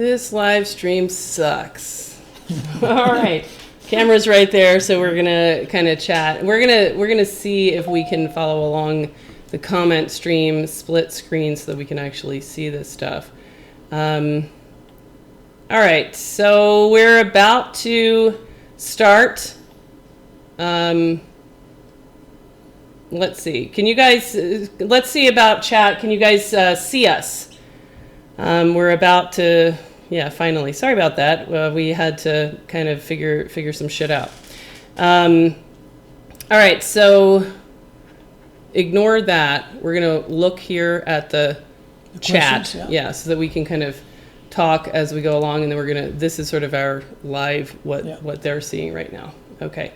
This live stream sucks. All right, camera's right there, so we're gonna kind of chat. We're gonna see if we can follow along the comment stream split screen so that we can actually see this stuff. All right, so we're about to start. Let's see. Can you guys? Let's see about chat. Can you guys see us? We're about to. Yeah, finally. Sorry about that. We had to kind of figure some shit out. All right, so ignore that. We're gonna look here at the chat, yeah, so that we can kind of talk as we go along, and then we're gonna. This is sort of our live what they're seeing right now. Okay,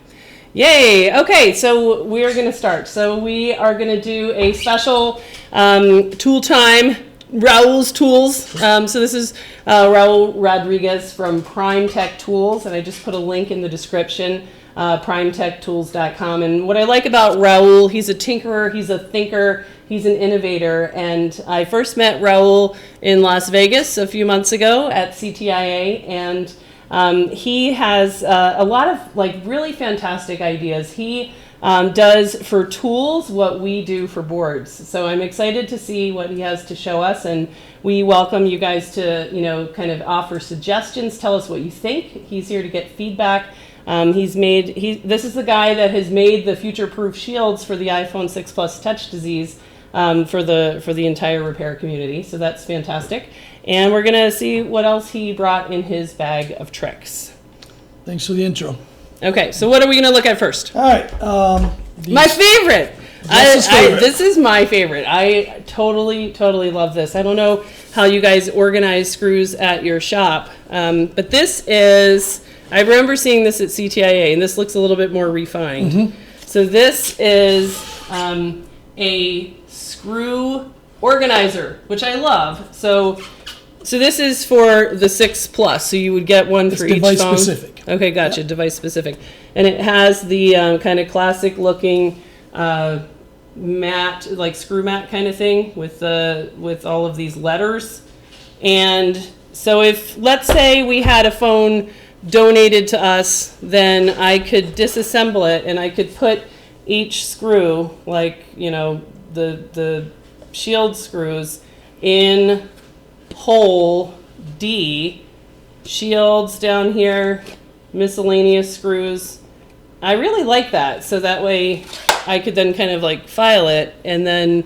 yay. Okay, so we're gonna start. So we are gonna do a special tool time. Raul's tools. So this is Raul Rodriguez from PrimeTech Tools, and I just put a link in the description, PrimeTechTools.com. And what I like about Raul, he's a tinkerer, he's a thinker, he's an innovator. And I first met Raul in Las Vegas a few months ago at CTIA, and he has a lot of like really fantastic ideas. He does for tools what we do for boards. So I'm excited to see what he has to show us, and we welcome you guys to, kind of offer suggestions, tell us what you think. He's here to get feedback. This is the guy that has made the future-proof shields for the iPhone 6 Plus touch disease for the entire repair community. So that's fantastic. And we're gonna see what else he brought in his bag of tricks. Thanks for the intro. Okay, so what are we going to look at first? All right. My favorite. This is my favorite. I totally love this. I don't know how you guys organize screws at your shop, but this is, I remember seeing this at CTIA, and this looks a little bit more refined. Mm-hmm. So this is a screw organizer, which I love. So this is for the 6 Plus, so you would get one for each phone? It's device specific. Okay, gotcha, yep. Device specific. And it has the kind of classic looking mat, like screw mat kind of thing with all of these letters. And so if, let's say we had a phone donated to us, then I could disassemble it and I could put each screw, like, the shield screws in hole D, shields down here, miscellaneous screws. I really like that, so that way I could then kind of like file it, and then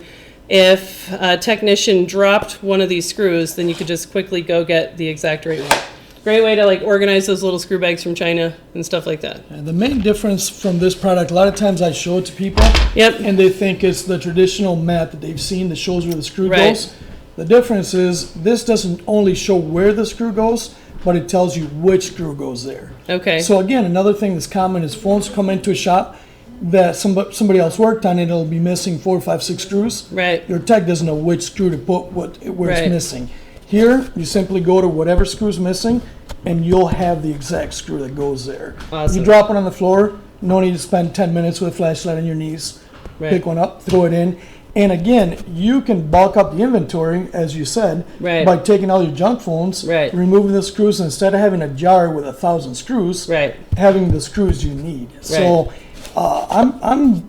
if a technician dropped one of these screws, then you could just quickly go get the exact right one. Great way to like organize those little screw bags from China and stuff like that. And the main difference from this product, a lot of times I show it to people, yep, and they think it's the traditional mat that they've seen that shows where the screw goes. The difference is this doesn't only show where the screw goes, but it tells you which screw goes there. Okay. So again, another thing that's common is phones come into a shop that somebody else worked on, and it'll be missing 4, 5, 6 screws. Right. Your tech doesn't know which screw to put where right. it's missing. Here, you simply go to whatever screw's missing, and you'll have the exact screw that goes there. Awesome. You drop it on the floor, no need to spend 10 minutes with a flashlight on your knees. Right. Pick one up, throw it in. And again, you can bulk up the inventory, as you said, right. by taking all your junk phones, right. removing the screws, and instead of having a jar with 1,000 screws, right. having the screws you need. Right. So I'm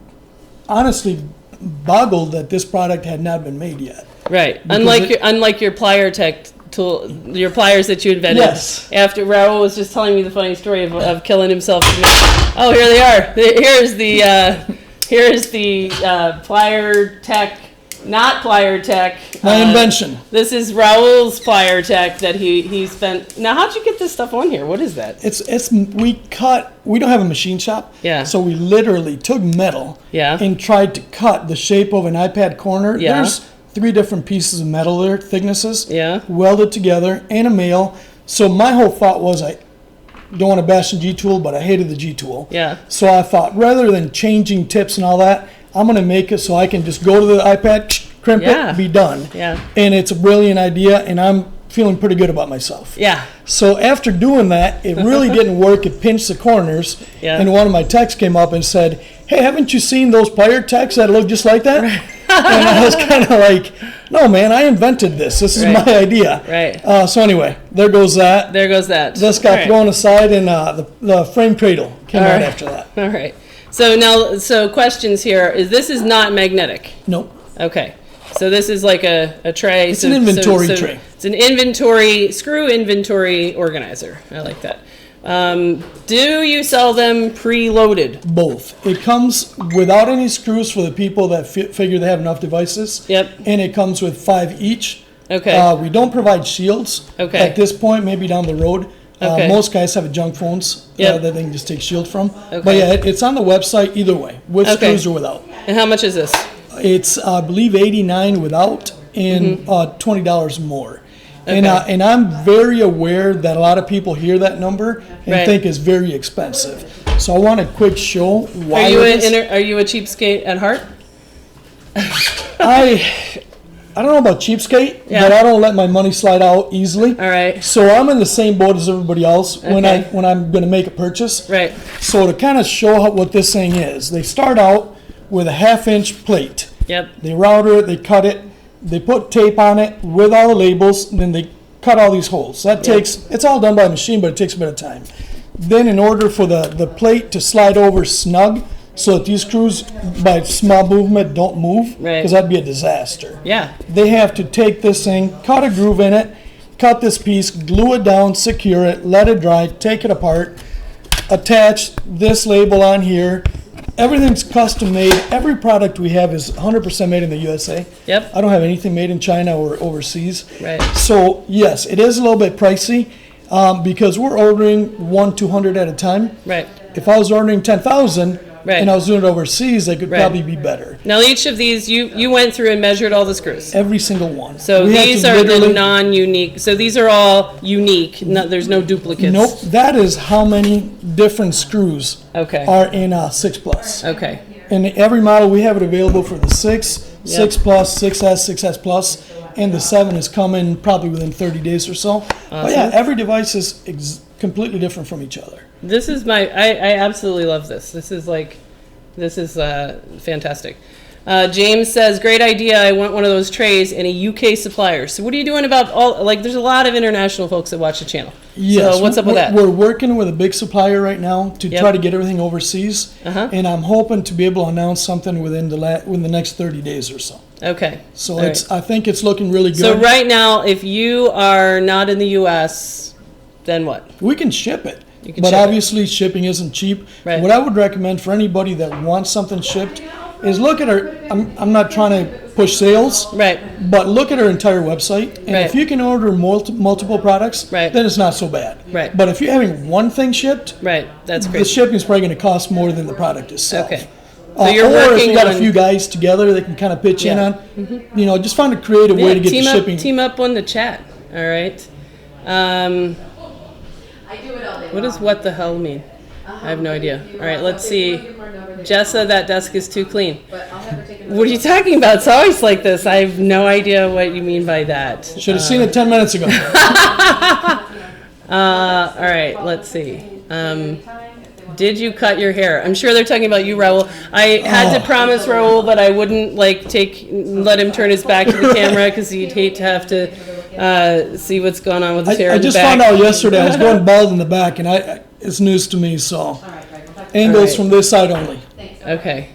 honestly boggled that this product had not been made yet. Right. Unlike your PrimeTech tool, your pliers that you invented. Yes. After Raul was just telling me the funny story of killing himself. Oh, here they are. Here's the PrimeTech, not PrimeTech. My invention. This is Raul's PrimeTech that he spent. Now, how'd you get this stuff on here? What is that? We don't have a machine shop. Yeah. So we literally took metal. Yeah. And tried to cut the shape of an iPad corner. Yeah. There's 3 different pieces of metal there, thicknesses. Yeah. Welded together, and a male. So my whole thought was I don't want to bash the G tool, but I hated the G tool. Yeah. So I thought rather than changing tips and all that, I'm going to make it so I can just go to the iPad, crimp it, be done. Yeah. And it's a brilliant idea, and I'm feeling pretty good about myself. Yeah. So after doing that, it really didn't work. It pinched the corners. Yeah. And one of my techs came up and said, "Hey, haven't you seen those PrimeTechs that look just like that?" And I was kind of like, no, man, I invented this. This is my idea. Right. So anyway, there goes that. There goes that. This got thrown aside, and the frame cradle came out after that. All right. So now, questions here. This is not magnetic? Nope. Okay. So this is like a tray. It's an inventory tray. It's an screw inventory organizer. I like that. Do you sell them preloaded? Both. It comes without any screws for the people that figure they have enough devices. Yep. And it comes with 5 each. Okay. We don't provide shields at this point, maybe down the road. Most guys have junk phones that they can just take shield from. Okay. But yeah, it's on the website either way, with screws or without. And how much is this? It's, I believe, $89 without and $20 more. Okay. And I'm very aware that a lot of people hear that number and think it's very expensive. So I want a quick show why. Are you a cheapskate at heart? I don't know about cheapskate, but I don't let my money slide out easily. All right. So I'm in the same boat as everybody else when I'm going to make a purchase. Right. So to kind of show what this thing is, they start out with a 1/2-inch plate. Yep. They router it, they cut it, they put tape on it with all the labels, and then they cut all these holes. That takes, it's all done by machine, but it takes a bit of time. Then in order for the plate to slide over snug, so that these screws, by small movement, don't move, because that'd be a disaster. Yeah. They have to take this thing, cut a groove in it, cut this piece, glue it down, secure it, let it dry, take it apart, attach this label on here. Everything's custom made. Every product we have is 100% made in the USA. Yep. I don't have anything made in China or overseas. Right. So yes, it is a little bit pricey because we're ordering 200 at a time. Right. If I was ordering 10,000 and I was doing it overseas, they could probably be better. Now each of these, you went through and measured all the screws. Every single one. So these are the non-unique. So these are all unique. There's no duplicates. Nope. That is how many different screws are in 6+. Okay. And every model we have it available for the 6, 6 Plus, 6S, 6S Plus, and the 7 is coming probably within 30 days or so. Awesome. But yeah, every device is completely different from each other. This is I absolutely love this. This is fantastic. James says, great idea. I want one of those trays and a UK supplier. So what are you doing about there's a lot of international folks that watch the channel. Yes. So what's up with that? We're working with a big supplier right now to try to get everything overseas. And I'm hoping to be able to announce something within the next 30 days or so. Okay. So I think it's looking really good. So right now, if you are not in the US, then what? We can ship it. But obviously shipping isn't cheap. Right. What I would recommend for anybody that wants something shipped is look at our, I'm not trying to push sales, but look at our entire website. And if you can order multiple products, then it's not so bad. Right. But if you're having one thing shipped, that's great. The shipping is probably going to cost more than the product itself. Okay. So you're or working if you got a few guys together, they can kind of pitch in on, just find a creative way to get the shipping. Team up on the chat, all right? What does what the hell mean? I have no idea. All right, let's see. Jessa, that desk is too clean. What are you talking about? It's always like this. I have no idea what you mean by that. Should have seen it 10 minutes ago. All right, let's see. Did you cut your hair? I'm sure they're talking about you, Raul. I had to promise Raul that I wouldn't let him turn his back to the camera because he'd hate to have to see what's going on with his hair. I just found out yesterday I was going bald in the back, and it's news to me. So angles from this side only. Okay.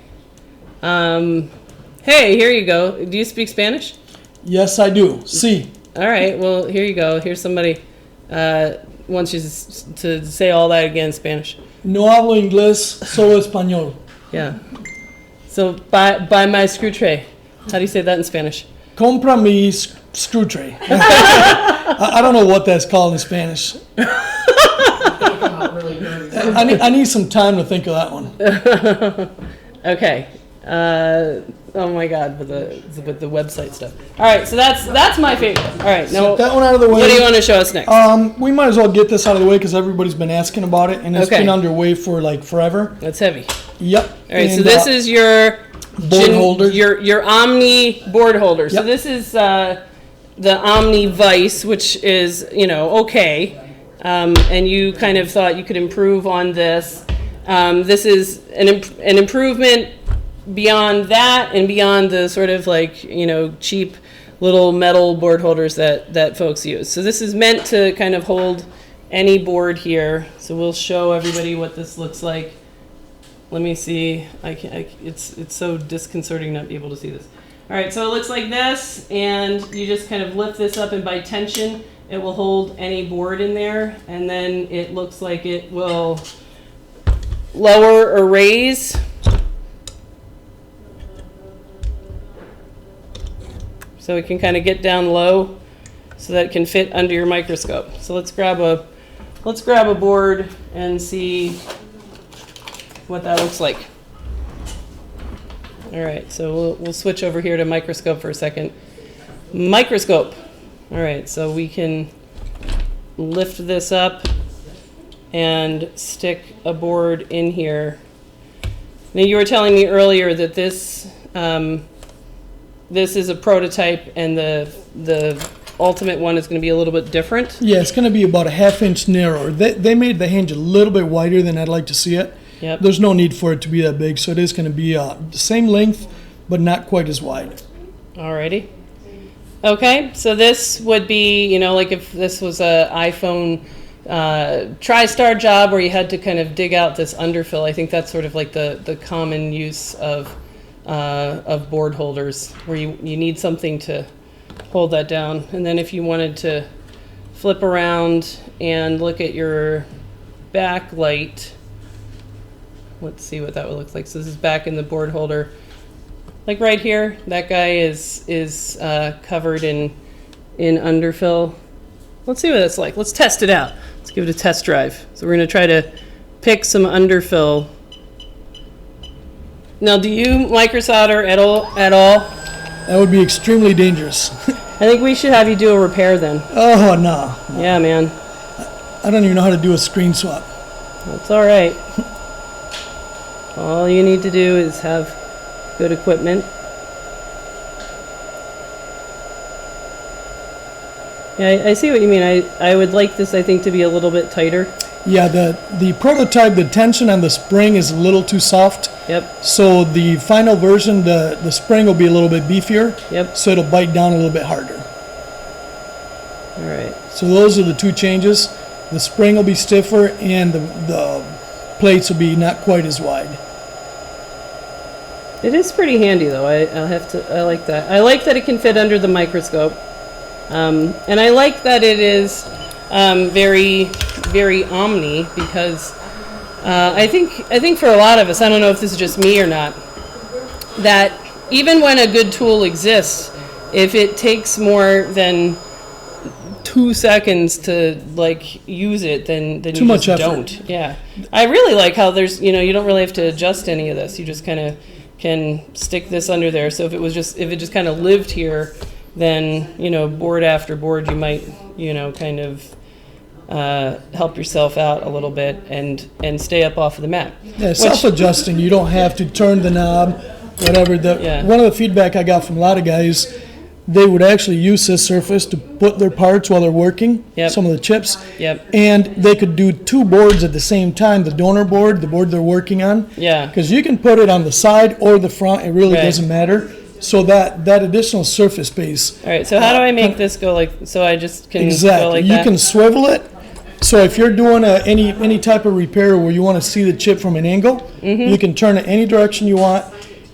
Hey, here you go. Do you speak Spanish? Yes, I do. Sí. All right. Well, here you go. Here's somebody wants you to say all that again in Spanish. No hablo inglés, solo español. Yeah. So buy my screw tray. How do you say that in Spanish? Compra mi screw tray. I don't know what that's called in Spanish. I need some time to think of that one. Okay. Oh my God, with the website stuff. All right, so that's my favorite. All right, now that one out of the way. What do you want to show us next? We might as well get this out of the way because everybody's been asking about it, and it's been underway for forever. That's heavy. Yep. All right, so this is your board holder. Your Omni board holder. Yep. So this is the Omni Vice, which is okay, and you kind of thought you could improve on this. This is an improvement beyond that and beyond the sort of like, you know, cheap little metal board holders that folks use. So this is meant to kind of hold any board here. So we'll show everybody what this looks like. Let me see. It's so disconcerting not be able to see this. All right, so it looks like this, and you just kind of lift this up, and by tension, it will hold any board in there, and then it looks like it will lower or raise. So it can kind of get down low so that it can fit under your microscope. So let's grab a board and see what that looks like. All right, so we'll switch over here to microscope for a second. Microscope. All right, so we can lift this up and stick a board in here. Now you were telling me earlier that this is a prototype, and the ultimate one is going to be a little bit different. Yeah, it's going to be about a 1/2 inch narrower. They made the hinge a little bit wider than I'd like to see it. Yep. There's no need for it to be that big, so it is going to be the same length, but not quite as wide. Alrighty. Okay, so this would be, you know, like if this was a iPhone TriStar job where you had to kind of dig out this underfill. I think that's sort of like the common use of board holders, where you need something to hold that down. And then if you wanted to flip around and look at your backlight, let's see what that would look like. So this is back in the board holder. Like right here, that guy is covered in underfill. Let's see what that's like. Let's test it out. Let's give it a test drive. So we're going to try to pick some underfill. Now, do you microsolder at all? That would be extremely dangerous. I think we should have you do a repair then. Oh, no. Yeah, man. I don't even know how to do a screen swap. That's all right. All you need to do is have good equipment. Yeah, I see what you mean. I would like this, I think, to be a little bit tighter. Yeah, the prototype, the tension on the spring is a little too soft. Yep. So the final version, the spring will be a little bit beefier. Yep. So it'll bite down a little bit harder. All right. So those are the two changes. The spring will be stiffer, and the plates will be not quite as wide. It is pretty handy, though. I like that. I like that it can fit under the microscope, and I like that it is very, very Omni, because I think for a lot of us, I don't know if this is just me or not, that even when a good tool exists, if it takes more than 2 seconds to like use it, then you Too much just effort. don't. Yeah, I really like how there's, you know, you don't really have to adjust any of this. You just kind of can stick this under there. So if it just kind of lived here, then, you know, board after board, you might, you know, kind of help yourself out a little bit and stay up off of the mat. Yeah, self-adjusting. You don't have to turn the knob, whatever. One of the feedback I got from a lot of guys, they would actually use this surface to put their parts while they're working, Yep. some of the chips. Yep. And they could do two boards at the same time, the donor board, the board they're working on. Yeah. Because you can put it on the side or the front, it really Right. doesn't matter. So that additional surface space. All right, so how do I make this go like, so I just can Exactly. go like You that? can swivel it. So if you're doing any type of repair where you want to see the chip from an angle, you can turn it any direction you want.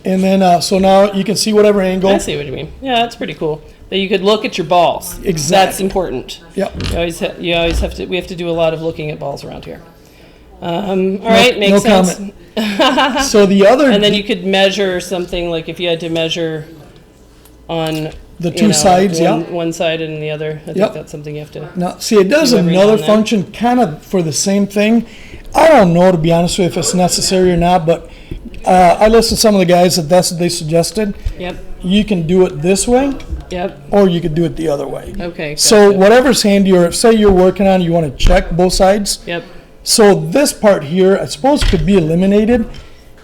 And then, so now you can see whatever angle. I see what you mean. Yeah, that's pretty cool. That you could look at your balls. Exactly. That's important. Yep. You always have to, we have to do a lot of looking at balls around here. All right, makes no sense. comment. So the other, And then you could measure something, like if you had to measure on the you two know, sides, one side and the other. I think Yep. that's something you have to. now see, it does do every now another and then. function kind of for the same thing. I don't know, to be honest with you, if it's necessary or not, but I listened to some of the guys that's what they suggested. Yep. You can do it this way, Yep. or you could do it the other way. Okay. So gotcha. whatever's handy, or say you're working on, you want to check both sides. Yep. So this part here, I suppose, could be eliminated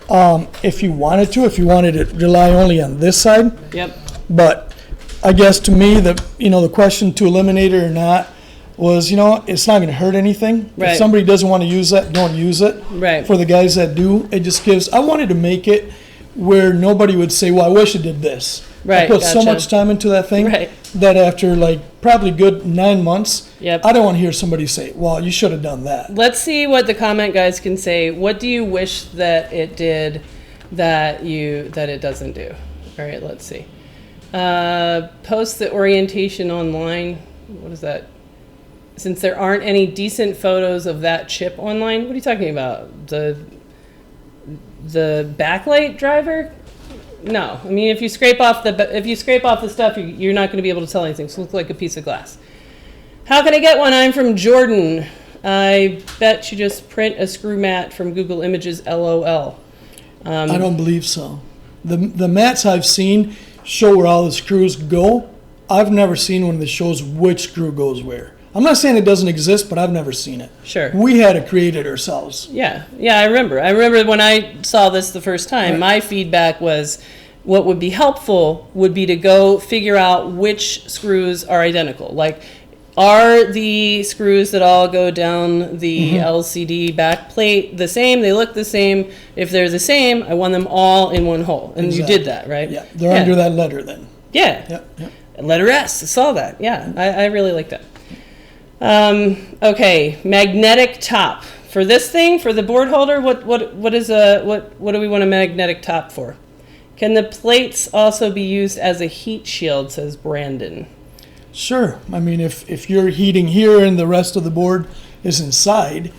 if you wanted to, if you wanted to rely only on this side. Yep. But I guess to me, the question to eliminate it or not was, it's not going to hurt anything. Right. If somebody doesn't want to use that, don't use it. Right. For the guys that do, it just gives. I wanted to make it where nobody would say, well, I wish I did this. Right, I put so gotcha. much time into that thing Right. that after like probably good 9 months, Yep. I don't want to hear somebody say, well, you should have done that. Let's see what the comment guys can say. What do you wish that it did that it doesn't do? All right, let's see. Post the orientation online. What is that? Since there aren't any decent photos of that chip online, what are you talking about? The backlight driver? No, I mean if you scrape off the stuff, you're not going to be able to tell anything. So it looks like a piece of glass. How can I get one? I'm from Jordan. I bet you just print a screw mat from Google Images. LOL. I don't believe so. The mats I've seen show where all the screws go. I've never seen one that shows which screw goes where. I'm not saying it doesn't exist, but I've never seen it. Sure. We had to create it ourselves. Yeah, I remember. I remember when I saw this the first time, Right. my feedback was what would be helpful would be to go figure out which screws are identical. Like, are the screws that all go down the LCD back plate the same? They look the same. If they're the same, I want them all in one hole. And Exactly. you did that, right? Yeah, they're under that letter then. Yeah. Yep. Letter S. I saw that. Yeah, I really like that. Okay, magnetic top for this thing, for the board holder. What do we want a magnetic top for? Can the plates also be used as a heat shield? Says Brandon. Sure. I mean, if you're heating here and the rest of the board is inside,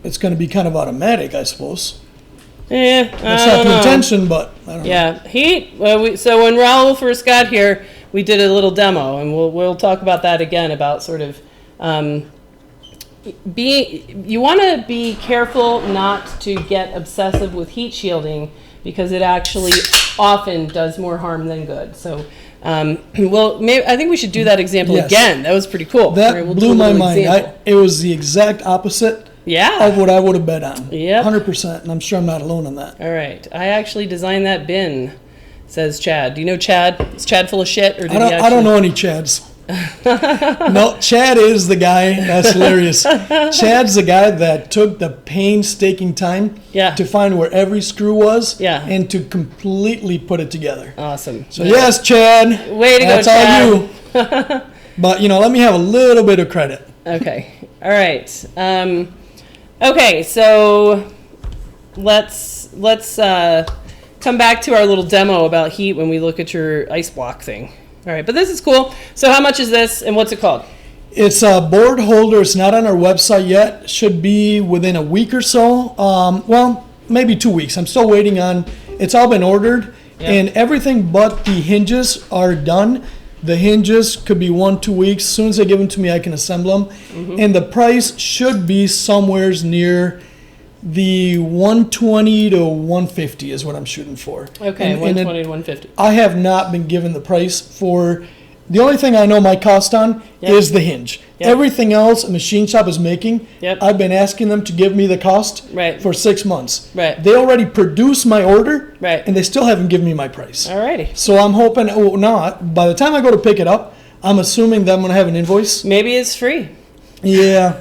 it's going to be kind of automatic, I suppose. That's That's not the intention, but I don't know. Yeah, heat. Well, so when Raul first got here, we did a little demo, and we'll talk about that again about sort of you want to be careful not to get obsessive with heat shielding because it actually often does more harm than good. So, maybe I think we should do that example Yes. again. That was pretty cool. That All right, we'll do blew a my little mind. example. It was the exact opposite Yeah. of what I would have bet on. Yep. 100%, and I'm sure I'm not alone on that. All right. I actually designed that bin, says Chad. Do you know Chad? Is Chad full of shit? Or did I don't know any Chads. No, Chad is the guy. That's hilarious. Chad's the guy that took the painstaking time Yeah. to find where every screw was Yeah. and to completely put it together. Awesome. So yes, Chad. Way to go, that's Chad. all you. But let me have a little bit of credit. Okay. All right. Okay. So let's come back to our little demo about heat when we look at your ice block thing. All right. But this is cool. So how much is this, and what's it called? It's a board holder. It's not on our website yet. Should be within a week or so. Well, maybe 2 weeks. I'm still waiting on. It's all been ordered, and everything but the hinges are done. The hinges could be 1-2 weeks. As soon as they give them to me, I can assemble them. And the price should be somewheres near the 120 to 150 is what I'm shooting for. Okay, And 120 to 150. I have not been given the price for. The only thing I know my cost on is the hinge. Yep. Everything else a machine shop is making, Yep. I've been asking them to give me the cost Right. for 6 months. Right. They already produced my order, Right. and they still haven't given me my price. Alrighty. So I'm hoping, by the time I go to pick it up, I'm assuming that I'm going to have an invoice. Maybe it's free. Yeah.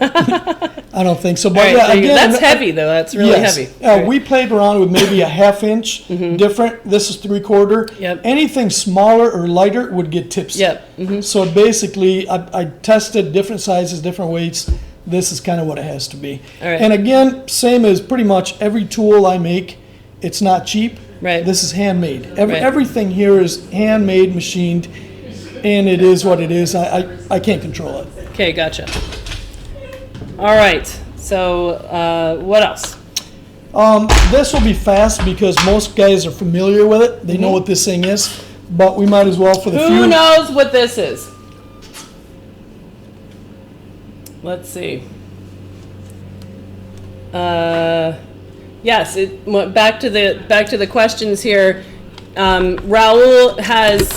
I don't think so. But All right, yeah, there you go. again, That's heavy though. That's really yes. heavy. All right. We played around with maybe a half-inch different. This is 3/4. Yep. Anything smaller or lighter would get tipsy. Yep. So basically, I tested different sizes, different weights. This is kind of what it has to be. All right. And again, same as pretty much every tool I make, it's not cheap. Right. This is handmade. Right. Everything here is handmade, machined, and it is what it is. I can't control it. Okay, gotcha. All right. So what else? This will be fast because most guys are familiar with it. They know what this thing is, but we might as well for the few. Who knows what this is? Let's see. Yes. Back to the questions here. Raul has.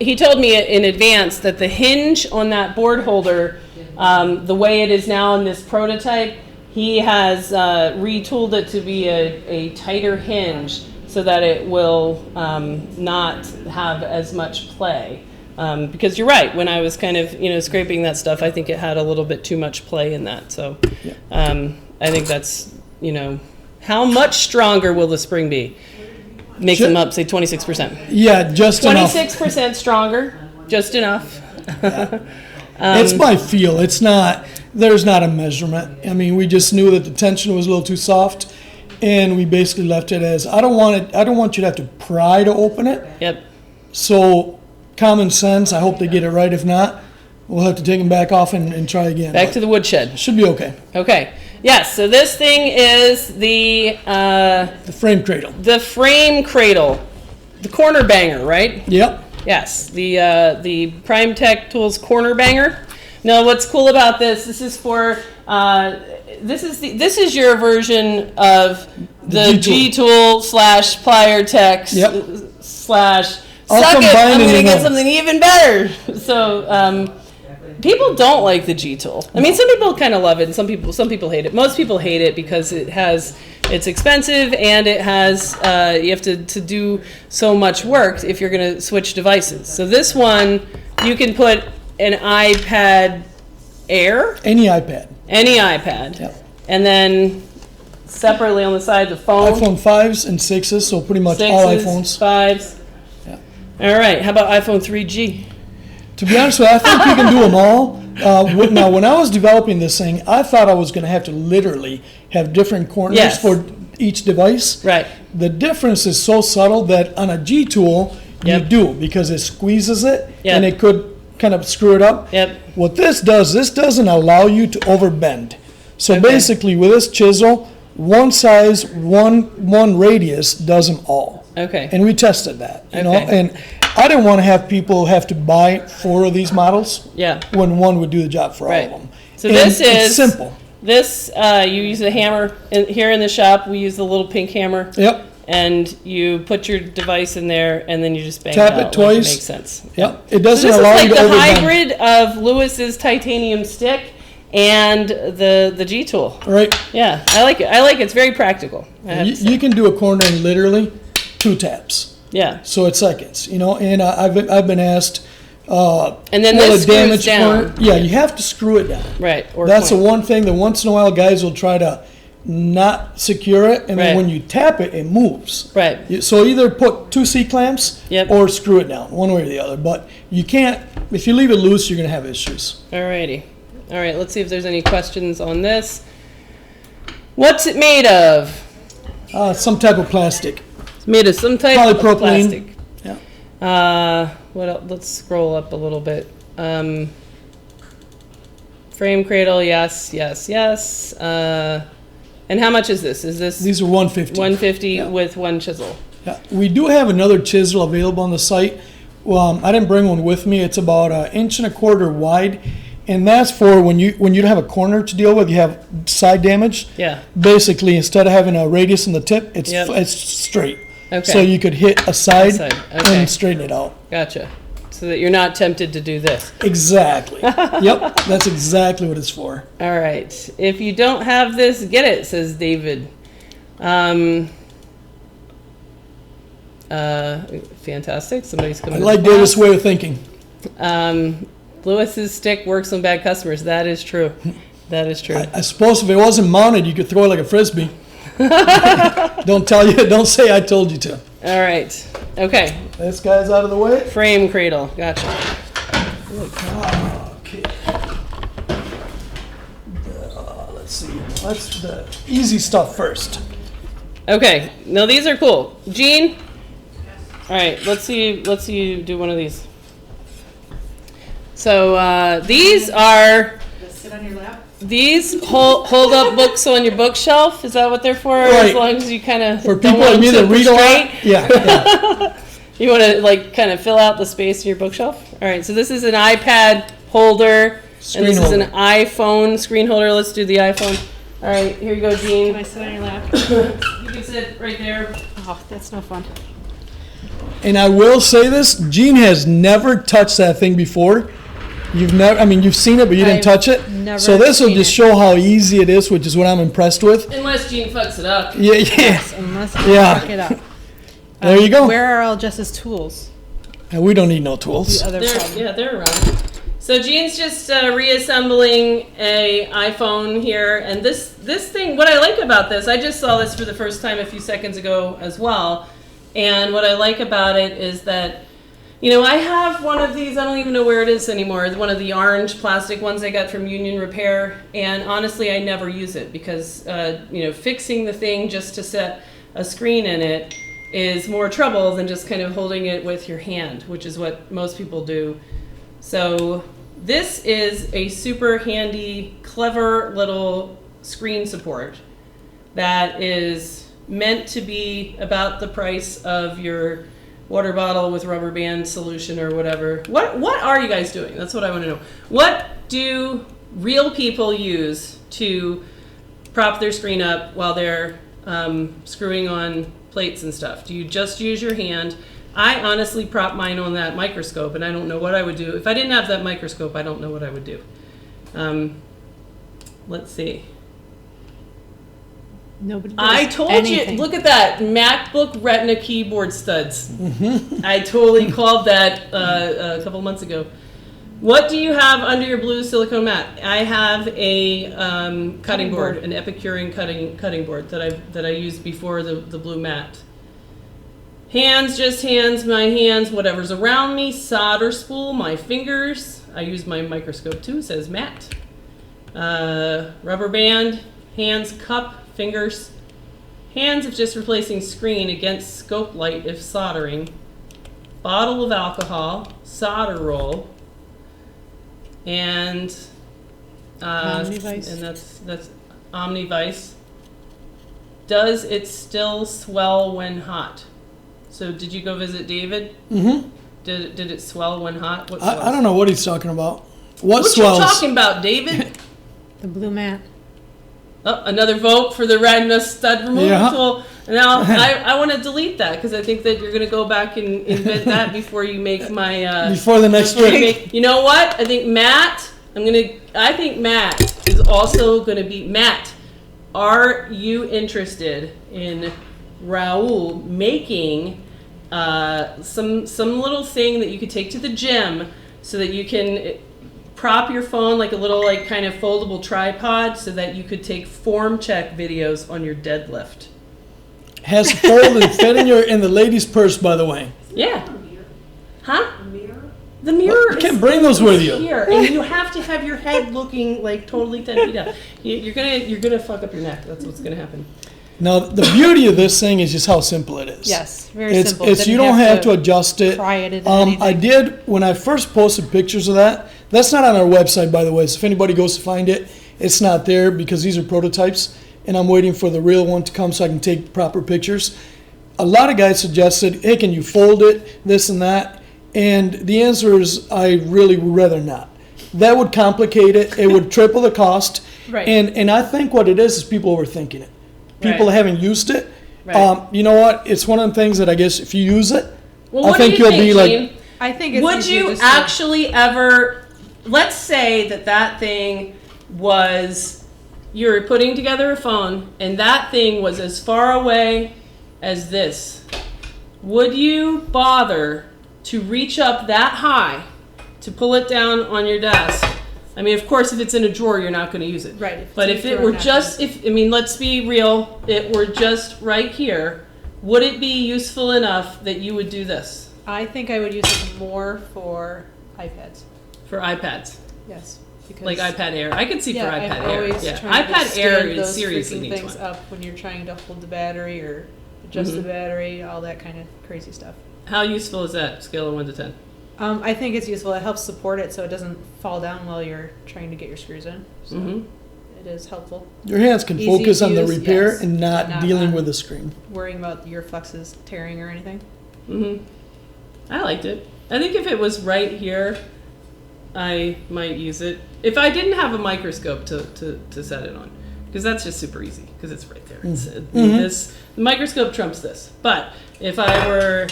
He told me in advance that the hinge on that board holder, the way it is now in this prototype, he has retooled it to be a tighter hinge so that it will not have as much play. Because you're right, when I was kind of scraping that stuff, I think it had a little bit too much play in that. So I think that's How much stronger will the spring be? Make them up, say 26%. Yeah, just enough. 26% stronger, just enough. It's by feel. It's not. There's not a measurement. I mean, we just knew that the tension was a little too soft, and we basically left it as. I don't want you to have to pry to open it. Yep. So, common sense. I hope they get it right. If not, we'll have to take them back off and try again. Back to the woodshed. Should be okay. Okay. Yes. So this thing is the frame cradle. The frame cradle, the corner banger, right? Yep. Yes. The PrimeTech Tools corner banger. Now, what's cool about this? This is for this is your version of the G-tool / plier tech / suck it, I'm going to get something even better. So people don't like the G-tool. I mean, some people kind of love it, and some people hate it. Most people hate it because it's expensive, and it has you have to do so much work if you're going to switch devices. So this one, you can put an iPad Air. Any iPad. Yep. And then separately on the side, the phone. iPhone 5s and 6s, so pretty much all iPhones. 5s. Yeah. All right. How about iPhone 3G? To be honest with you, I think you can do them all. Now, when I was developing this thing, I thought I was going to have to literally have different corners for each device. Right. The difference is so subtle that on a G tool, you do, because it squeezes it, and it could kind of screw it up. Yep. What this doesn't allow you to overbend. So basically, with this chisel, one size, one radius does them all. Okay. And we tested that, you know, and I didn't want to have people have to buy 4 of these models. Yeah. When one would do the job for all of them. So this is it's simple. This you use a hammer here in the shop. We use the little pink hammer. Yep. And you put your device in there, and then you just bang tap it out. it twice. Like it makes sense. Yep. It doesn't allow you to overbend. This is like the hybrid of Lewis's titanium stick and the G tool. Right. Yeah, I like it. I like it. It's very practical. You can do a corner in literally 2 taps. Yeah. So it's seconds, you know. And I've been asked. And then this screws down. Yeah, you have to screw it down. Right. Or that's the one thing that once in a while guys will try to not secure it, and then when you tap it, it moves. Right. So either put 2 C-clamps or screw it down, one way or the other. But you can't, if you leave it loose, you're going to have issues. Alrighty. All right, let's see if there's any questions on this. What's it made of? Some type of plastic. It's made of some type of plastic. Yeah. What else? Let's scroll up a little bit. Frame cradle, yes. And how much is this? These are $150. $150 with 1 chisel. Yeah. We do have another chisel available on the site. I didn't bring one with me. It's about 1.25 inches wide, and that's for when you don't have a corner to deal with. You have side damage. Yeah. Basically, instead of having a radius in the tip, it's straight. Okay. So you could hit a side. And straighten it out. Gotcha. So that you're not tempted to do this. Exactly. Yep, that's exactly what it's for. All right. If you don't have this, get it, says David. Fantastic. Somebody's coming. I like David's way of thinking. Lewis's stick works on bad customers. That is true. That is true. I suppose if it wasn't mounted, you could throw it like a frisbee. Don't say I told you to. All right. Okay. This guy's out of the way. Frame cradle. Gotcha. Okay. Let's see. Let's the easy stuff first. Okay. Now these are cool. Gene. All right. Let's see you do one of these. So these are. Sit on your lap. These hold up books on your bookshelf. Is that what they're for? Right. As long as you kind of for people like me that read a lot. Yeah. You want to like kind of fill out the space in your bookshelf. All right. So this is an iPad holder, and this is an iPhone screen holder. Let's do the iPhone. All right. Here you go, Gene. Can I sit on your lap? You can sit right there. Oh, that's no fun. And I will say this: Gene has never touched that thing before. You've never, I mean, you've seen it, but you didn't touch it. Never so this will seen just it. show how easy it is, which is what I'm impressed with. Unless Gene fucks it up. Yeah, Yes, unless you fuck it up. There you go. Where are all Jess's tools? And we don't need no tools. The other problem. They're around. So Jean's just reassembling a iPhone here, and this thing, what I like about this, I just saw this for the first time a few seconds ago as well, and what I like about it is that, you know, I have one of these, I don't even know where it is anymore, one of the orange plastic ones I got from Union Repair, and honestly I never use it because, you know, fixing the thing just to set a screen in it is more trouble than just kind of holding it with your hand, which is what most people do. So this is a super handy, clever little screen support that is meant to be about the price of your water bottle with rubber band solution or whatever. What are you guys doing? That's what I want to know. What do real people use to prop their screen up while they're screwing on plates and stuff? Do you just use your hand? I honestly prop mine on that microscope, and I don't know what I would do. If I didn't have that microscope, I don't know what I would do. Let's see. Nobody does I told anything. you, look at that, MacBook Retina keyboard studs. Mm-hmm. I totally called that a couple months ago. What do you have under your blue silicone mat? I have a cutting board, an Epicurean cutting board that I used before the blue mat. Hands, just hands, my hands, whatever's around me, solder spool, my fingers. I use my microscope too, it says mat. Rubber band, hands, cup, fingers. Hands if just replacing screen against scope light if soldering. Bottle of alcohol, solder roll, and Omni-Vice. and that's Omni-Vice. Does it still swell when hot? So did you go visit David? Mm-hmm. Did it swell when hot? What I don't know what he's talking about. What you swells? talking about, David? The blue mat. Oh, another vote for the Retina stud removal Yeah. tool. Now I want to delete that because I think that you're going to go back and invent that before you make my Before the next before you trick. make, you know what? I think Matt is also going to be Matt. Are you interested in Raul making some little thing that you could take to the gym so that you can prop your phone like a little like kind of foldable tripod so that you could take form check videos on your deadlift? Has folded fit in the lady's purse, by the way. Yeah. Huh? The mirror You can't bring those with you. here, and you have to have your head looking like totally 10 feet up. You're gonna fuck up your neck. That's what's gonna happen. Now, the beauty of this thing is just how simple it is. Yes, very It's simple. you Didn't don't have to adjust it. pry it into I anything. did when I first posted pictures of that. That's not on our website, by the way. So if anybody goes to find it, it's not there because these are prototypes, and I'm waiting for the real one to come so I can take proper pictures. A lot of guys suggested, hey, can you fold it, this and that? And the answer is, I really would rather not. That would complicate it. It would triple the cost. Right. And I think what it is people overthinking it. People Right. haven't used it. Right. You know what? It's one of the things that I guess if you use it, Well, I what think do you you'll be think, Gene? like, I think it's Would easier you just to- actually ever, let's say that thing was, you were putting together a phone and that thing was as far away as this. Would you bother to reach up that high to pull it down on your desk? I mean, of course, if it's in a drawer, you're not going to use it. Right, if But it's if in a it drawer, were not just, let's be real, it were just right here, would it be useful enough that you would do this I think I would use it more for iPads. for iPads? Yes. Because Like iPad Air. I could see yeah, for I'm iPad Air. always Yeah. trying to iPad Air stand is those seriously freaking needs things one. up when you're trying to hold the battery or adjust the battery, all that kind of crazy stuff. How useful is that? Scale of 1 to 10. I think it's useful. It helps support it so it doesn't fall down while you're trying to get your screws in. So Mm-hmm. it is helpful. your hands can Easy focus to on the use, repair yes, and not not dealing on- with the screen. Worrying about your flexes tearing or anything. Mm-hmm. I liked it. I think if it was right here, I might use it. If I didn't have a microscope to set it on, because that's just super easy, because it's right there. It's, this the microscope trumps this. But if I were,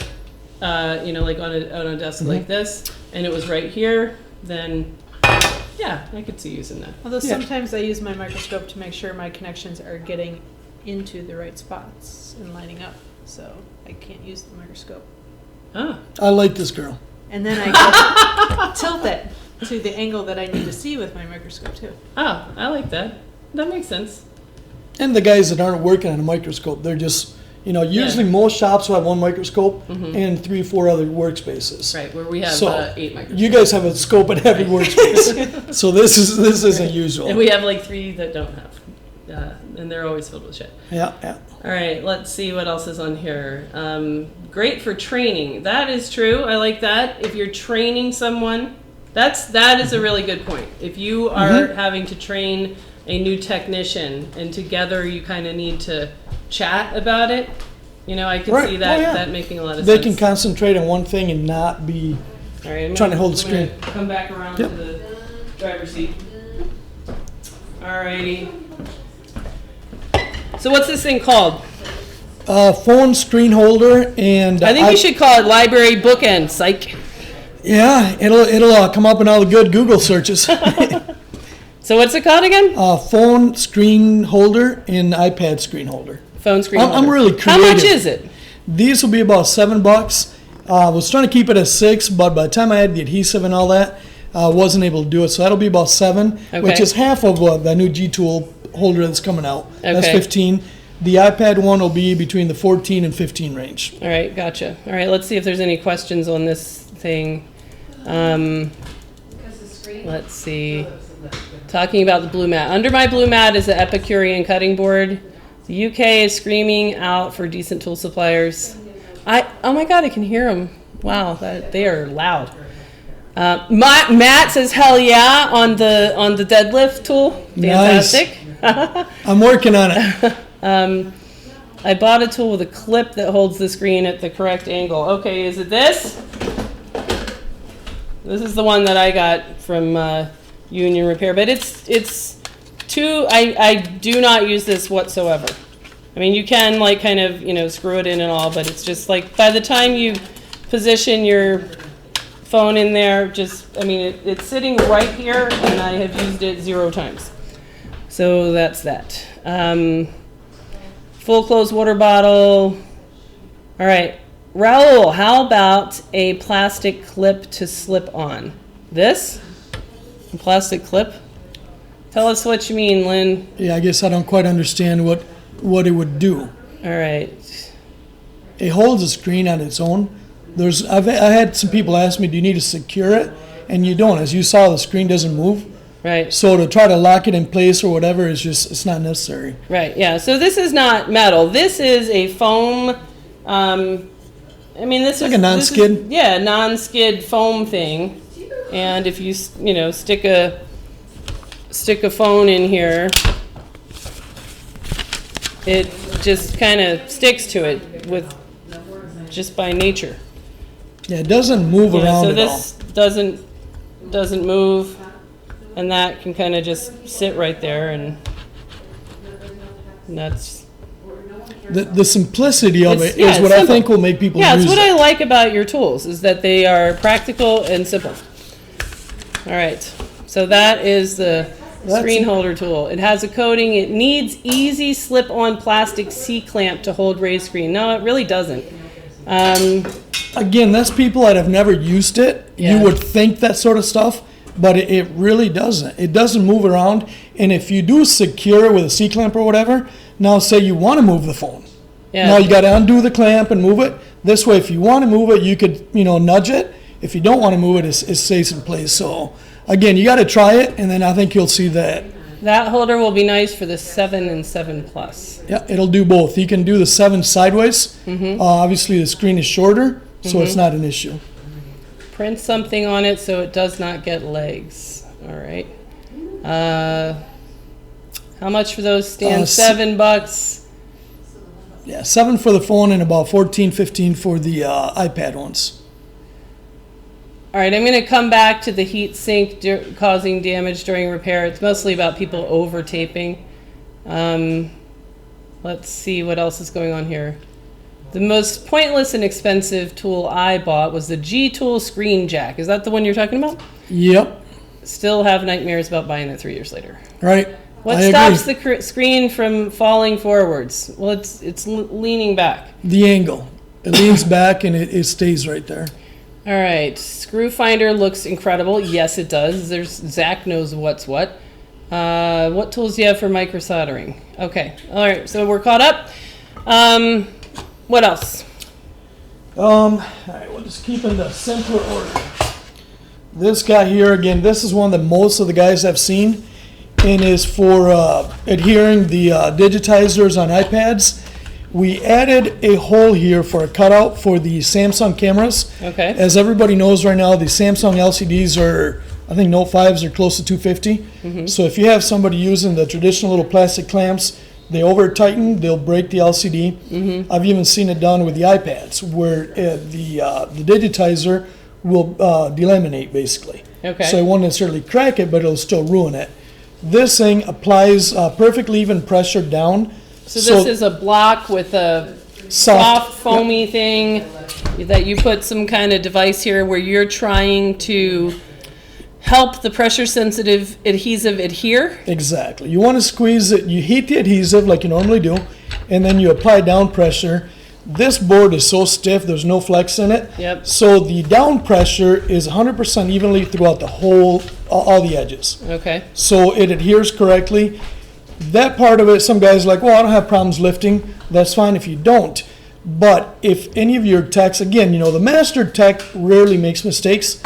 like on a desk like this, and it was right here, then yeah, I could see using that. Although Yeah. sometimes I use my microscope to make sure my connections are getting into the right spots and lining up. So I can't use the microscope. Ah, I like this girl. And then I go tilt it. to the angle that I need to see with my microscope too. Oh, I like that. That makes sense. And the guys that aren't working on a microscope, they're just, usually most shops will have one microscope and 3 or 4 other workspaces. Right, where we have So, 8 microscopes. You guys have a scope at every workspace. So this isn't usual. And we have like 3 that don't have. And they're always filled with shit. Yeah. All right, let's see what else is on here. Great for training. That is true. I like that. If you're training someone, that is a really good point. If you are having to train a new technician and together you kind of need to chat about it, I can see that that making a lot of sense. They can concentrate on one thing and not be All right, trying to hold the screen. Come back around to the driver's seat. All righty. So what's this thing called? Phone screen holder, and I think you should call it library bookend, psych. Yeah, it'll come up in all the good Google searches. So what's it called again? Phone screen holder and iPad screen holder. Phone screen holder. I'm really creative. How much is it? These will be about $7. I was trying to keep it at $6, but by the time I had the adhesive and all that, I wasn't able to do it. So that'll be about $7, which is half of the new G-Tool holder that's coming out. That's $15. The iPad one will be between the $14 and $15 range. All right, gotcha. All right, let's see if there's any questions on this thing. Let's see. Talking about the blue mat. Under my blue mat is the Epicurean cutting board. The UK is screaming out for decent tool suppliers. Oh my God, I can hear them. Wow, they are loud. Matt says hell yeah on the deadlift tool. Fantastic. Nice. I'm working on it. I bought a tool with a clip that holds the screen at the correct angle. Okay, is it this? This is the one that I got from Union Repair, but it's too. I do not use this whatsoever. I mean, you can like kind of screw it in and all, but it's just like by the time you position your phone in there, it's sitting right here, and I have used it 0 times. So that's that. Full closed water bottle. All right, Raul, how about a plastic clip to slip on? This? A plastic clip? Tell us what you mean, Lynn. Yeah, I guess I don't quite understand what it would do. All right. It holds a screen on its own. I had some people ask me, do you need to secure it? And you don't. As you saw, the screen doesn't move. Right. So to try to lock it in place or whatever it's not necessary. Right, yeah. So this is not metal. This is a foam, this like a non-skid? Non-skid foam thing. And if you, stick a phone in here, it just kind of sticks to it just by nature. Yeah, it doesn't move around at all. So this doesn't move. And that can kind of just sit right there, and that's... The simplicity of it is what simple. I think will make people use it. Yeah, it's what I like about your tools, is that they are practical and simple. All right, so that is the screen holder tool. It has a coating. It needs easy slip-on plastic C-clamp to hold raised screen. No, it really doesn't. Again, that's people that have never used it. Yeah. You would think that sort of stuff. But it really doesn't. It doesn't move around. And if you do secure it with a C-clamp or whatever, now say you want to move the phone. Yeah. Now you got to undo the clamp and move it. This way, if you want to move it, you could, nudge it. If you don't want to move it, it stays in place. So, again, you got to try it, and then I think you'll see that. That holder will be nice for the 7 and 7 Plus. Yeah, it'll do both. You can do the 7 sideways. Obviously, the screen is shorter, so it's not an issue. Print something on it so it does not get legs. All right. How much for those stands? $7. Yeah, 7 for the phone and about 14, 15 for the iPad ones. All right, I'm going to come back to the heat sink causing damage during repair. It's mostly about people over taping. Let's see what else is going on here. The most pointless and expensive tool I bought was the G-Tool screen jack. Is that the one you're talking about? Yep. Still have nightmares about buying it 3 years later. Right. What stops the screen from falling forwards? Well, it's leaning back. The angle. It leans back and it stays right there. All right, screw finder looks incredible. Yes, it does. Zach knows what's what. What tools do you have for micro soldering? Okay, all right, so we're caught up. What else? All right, we'll just keep in the simpler order. This guy here, again, this is one that most of the guys have seen, and is for adhering the digitizers on iPads. We added a hole here for a cutout for the Samsung cameras. Okay. As everybody knows right now, the Samsung LCDs are, I think Note 5s are close to 250. Mm-hmm. So if you have somebody using the traditional little plastic clamps, they over tighten, they'll break the LCD. Mm-hmm. I've even seen it done with the iPads, where the digitizer will delaminate basically. Okay. So it won't necessarily crack it, but it'll still ruin it. This thing applies perfectly even pressure down. So this is a block with a soft foamy thing that you put some kind of device here where you're trying to help the pressure sensitive adhesive adhere. Exactly. You want to squeeze it, you heat the adhesive like you normally do, and then you apply down pressure. This board is so stiff, there's no flex in it. Yep. So the down pressure is 100% evenly throughout the whole, all the edges. Okay. So it adheres correctly. That part of it, some guys are like, well, I don't have problems lifting. That's fine if you don't. But if any of your techs, again, you know, the master tech rarely makes mistakes.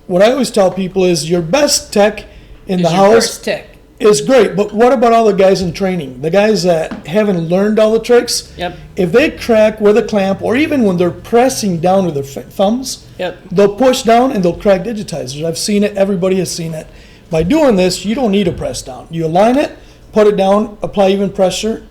What I always tell people is your best tech in the house First tech. is great, but what about all the guys in training? The guys that haven't learned all the tricks? Yep. If they crack with a clamp, or even when they're pressing down with their thumbs, Yep. they'll push down and they'll crack digitizers. I've seen it. Everybody has seen it. By doing this, you don't need to press down. You align it, put it down, apply even pressure,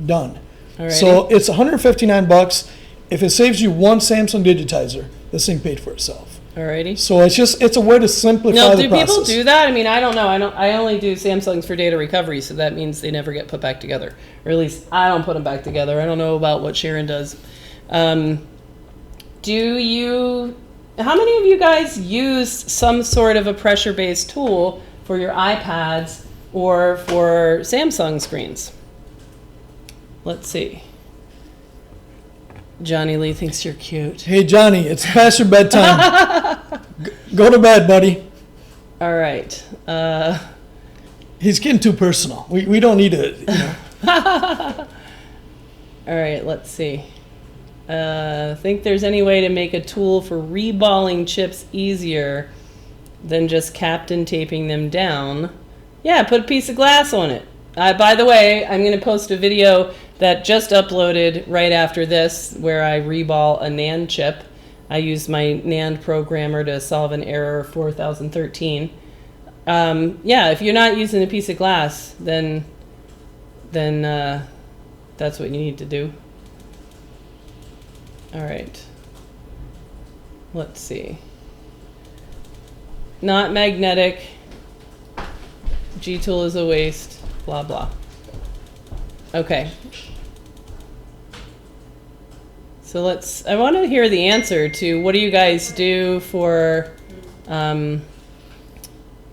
done. Alrighty. So it's $159. If it saves you one Samsung digitizer, this thing paid for itself. Alrighty. So it's a way to simplify No, the do process. people do that? I mean, I don't know. I only do Samsungs for data recovery, so that means they never get put back together. Or at least I don't put them back together. I don't know about what Sharon does. How many of you guys use some sort of a pressure-based tool for your iPads or for Samsung screens? Let's see. Johnny Lee thinks you're cute. Hey, Johnny, it's past your bedtime. Go to bed, buddy. All right. He's getting too personal. We don't need to, you know. All right, let's see. Think there's any way to make a tool for reballing chips easier than just Captain taping them down? Yeah, put a piece of glass on it. By the way, I'm going to post a video that just uploaded right after this where I reball a NAND chip. I used my NAND programmer to solve an error 4013. Yeah, if you're not using a piece of glass, then that's what you need to do. All right. Let's see. Not magnetic. G-tool is a waste. Blah, blah. Okay. So I want to hear the answer to what do you guys do for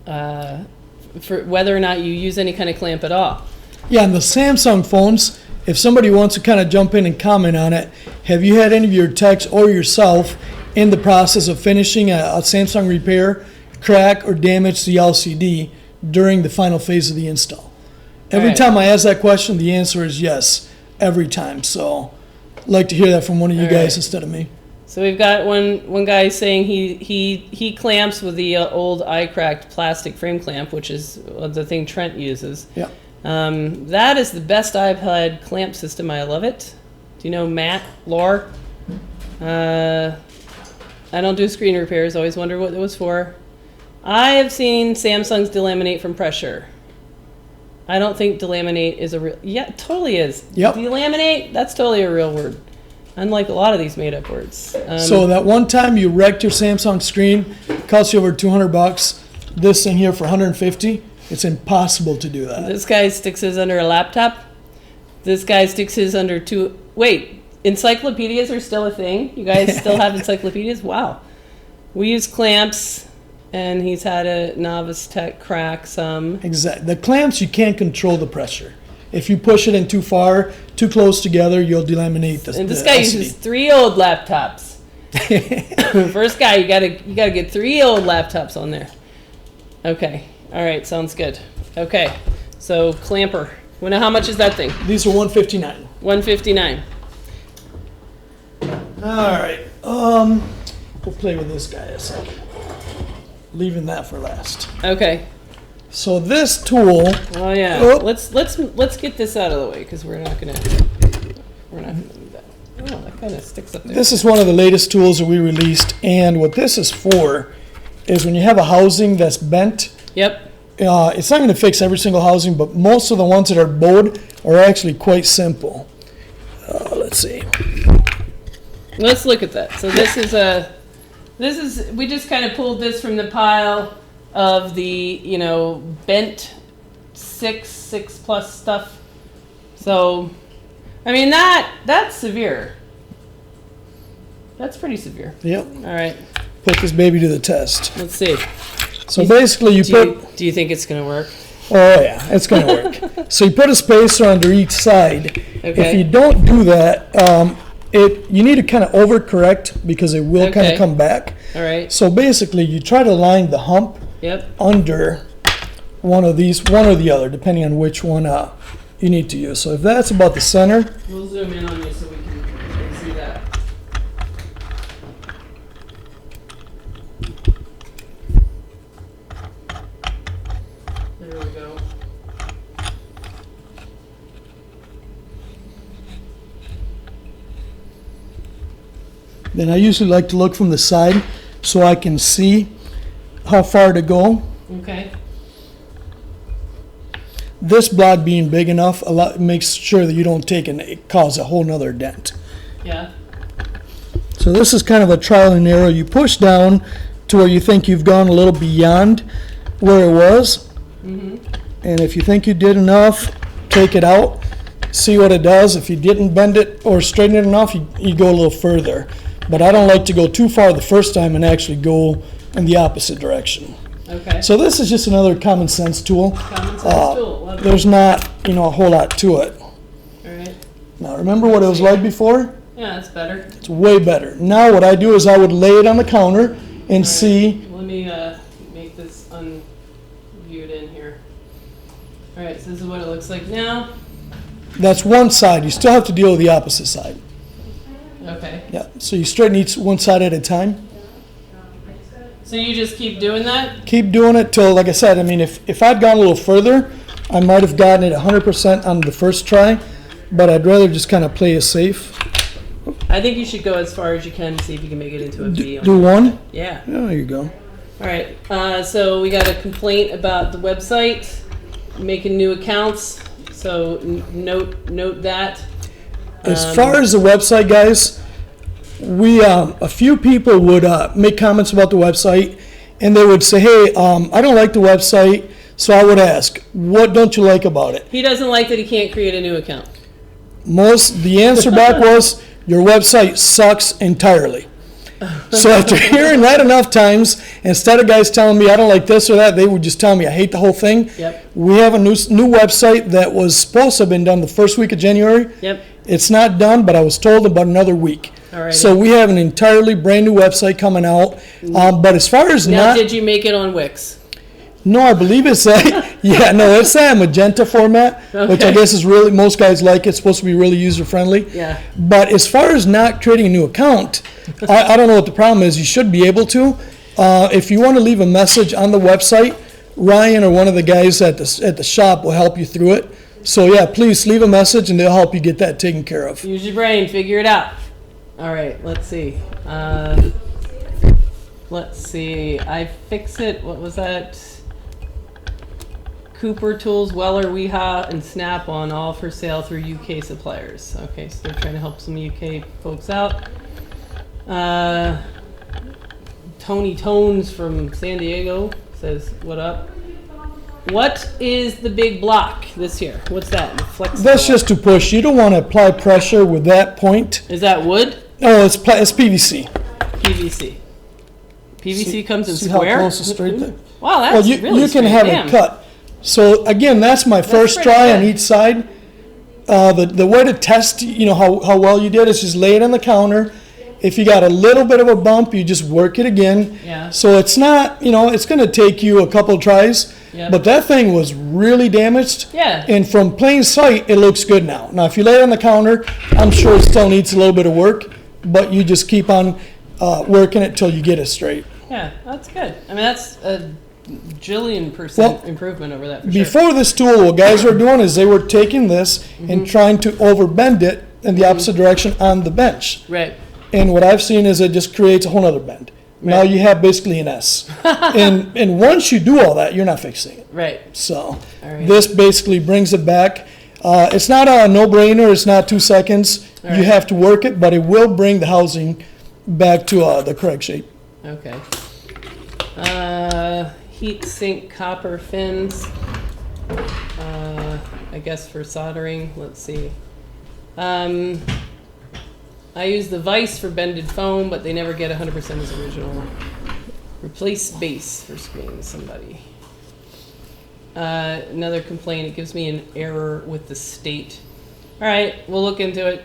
whether or not you use any kind of clamp at all. Yeah, and the Samsung phones, if somebody wants to kind of jump in and comment on it, have you had any of your techs or yourself in the process of finishing a Samsung repair, crack or damage the LCD during the final phase of the install? Every time I ask that question, the answer is yes, every time. So I'd like to hear that from one of you guys instead of me. So we've got one guy saying he clamps with the old iCracked plastic frame clamp, which is the thing Trent uses. Yeah. That is the best iPad clamp system. I love it. Do you know Matt Lore? I don't do screen repairs. Always wonder what it was for. I have seen Samsungs delaminate from pressure. I don't think delaminate is a real... Yeah, it totally is. Yep. Delaminate, that's totally a real word. Unlike a lot of these made-up words. So that one time you wrecked your Samsung screen, cost you over $200. This thing here for $150. It's impossible to do that. This guy sticks his under a laptop. This guy sticks his under two... Wait, encyclopedias are still a thing? You guys still have encyclopedias? Wow. We use clamps, and he's had a novice tech crack some. Exactly. The clamps, you can't control the pressure. If you push it in too far, too close together, you'll delaminate the And this guy LCD. uses 3 old laptops. First guy, you gotta get 3 old laptops on there. Okay. All right. Sounds good. Okay. So clamper. Well, now how much is that thing? These are 159. 159. All right. We'll play with this guy a sec. Leaving that for last. Okay. So this tool. Oh yeah. Oh. Let's get this out of the way because we're not gonna do that. Oh, that kind of sticks up there. This is one of the latest tools that we released, and what this is for is when you have a housing that's bent. Yep. It's not going to fix every single housing, but most of the ones that are bowed are actually quite simple. Let's see. Let's look at that. So this is we just kind of pulled this from the pile of the bent 6+ stuff. So I mean that's severe. That's pretty severe. Yep. All right. Put this baby to the test. Let's see. So basically Do you think it's going to work? Oh yeah, it's going to work. So you put a spacer under each side. Okay. If you don't do that, you need to kind of overcorrect because it will kind Okay. of come back. All right. So basically you try to line the hump Yep. under one of these, one or the other, depending on which one you need to use. So if that's about the center, We'll zoom in on you so we can see that. There we go. then I usually like to look from the side so I can see how far to go. Okay. This block being big enough makes sure that you don't take and cause a whole nother dent. Yeah. So this is kind of a trial and error. You push down to where you think you've gone a little beyond where it was. And if you think you did enough, take it out, see what it does. If you didn't bend it or straighten it enough, you go a little further. But I don't like to go too far the first time and actually go in the opposite direction. Okay. So this is just another common sense tool. Common sense tool. Love it. There's not, a whole lot to it. All right. Now remember what it was like before? Yeah, that's better. It's way better. Now what I do is I would lay it on the counter and see. Let me make this unviewed in here. All right, so this is what it looks like now. That's one side. You still have to deal with the opposite side. Okay. Yeah. So you straighten each one side at a time. So you just keep doing that? Keep doing it till, like I said, if I'd gone a little further, I might have gotten it 100% on the first try, but I'd rather just kind of play it safe. I think you should go as far as you can to see if you can make it into a V. Do one? Yeah. Yeah, there you go. All right. So we got a complaint about the website, making new accounts. So note that. As far as the website, guys, we a few people would make comments about the website, and they would say, "Hey, I don't like the website." So I would ask, "What don't you like about it?" He doesn't like that he can't create a new account. The answer back was, "Your website sucks entirely." So after hearing that enough times, instead of guys telling me I don't like this or that, they would just tell me I hate the whole thing. Yep. We have a new website that was supposed to have been done the first week of January. Yep. It's not done, but I was told about another week. Alrighty. So we have an entirely brand new website coming out. But as far as Now, not, did you make it on Wix? no, I believe it's it's that magenta format, which I Okay. guess is really, most guys like. It's supposed to be really user friendly. Yeah. But as far as not creating a new account, I don't know what the problem is. You should be able to. If you want to leave a message on the website, Ryan or one of the guys at the shop will help you through it. So yeah, please leave a message and they'll help you get that taken care of. Use your brain, figure it out. All right, let's see. I fix it. What was that? Cooper Tools, Weller, Weha, and Snap-on, all for sale through UK suppliers. Okay, so they're trying to help some UK folks out. Tony Tones from San Diego says, "What up? What is the big block this year? What's that? The flexible That's just to push. You don't want to apply pressure with that point. Is that wood? No, it's PVC. PVC. PVC comes in See square? how close it's straight there? Wow, that's Well, you really can straight. have Damn. it cut. So again, that's my first pretty try on good. each side. The way to test, how well you did is just lay it on the counter If you got a little bit of a bump, you just work it again. Yeah. So it's not, it's going to take you a couple of tries. Yep. But that thing was really damaged. Yeah. And from plain sight, it looks good now. Now, if you lay it on the counter, I'm sure it still needs a little bit of work, but you just keep on working it till you get it straight. Yeah, that's good. I mean, that's a jillion% improvement over that for sure. Before this tool, what guys were doing is they were taking this and trying to overbend it in the opposite direction on the bench. Right. And what I've seen is it just creates a whole other bend. Now you have basically an S. and once you do all that, you're not fixing it. Right. So All right. this basically brings it back. It's not a no-brainer. It's not 2 seconds. All You right. have to work it, but it will bring the housing back to the correct shape. Okay. Heat sink copper fins. I guess for soldering. Let's see. I use the vise for bended foam, but they never get 100% as original. Replace base for screen, somebody. Another complaint, it gives me an error with the state. All right, we'll look into it.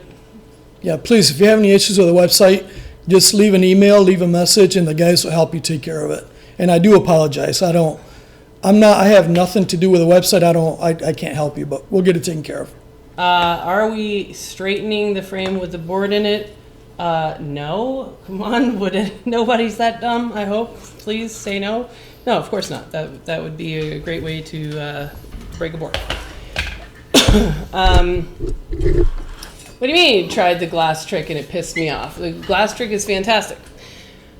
Yeah, please, if you have any issues with the website, just leave an email, leave a message, and the guys will help you take care of it. And I do apologize. I have nothing to do with the website. I can't help you, but we'll get it taken care of. Are we straightening the frame with the board in it? No. Come on, nobody's that dumb, I hope. Please say no. No, of course not. That would be a great way to break a board. What do you mean you tried the glass trick and it pissed me off? The glass trick is fantastic.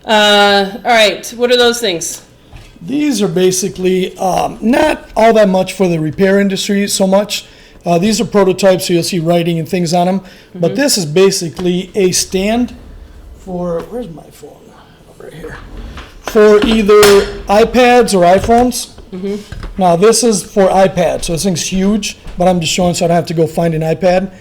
All right, what are those things? These are basically not all that much for the repair industry so much. These are prototypes, so you'll see writing and things on them. But this is basically a stand for, where's my phone? Over here. For either iPads or iPhones. Now this is for iPads, so this thing's huge, but I'm just showing so I don't have to go find an iPad.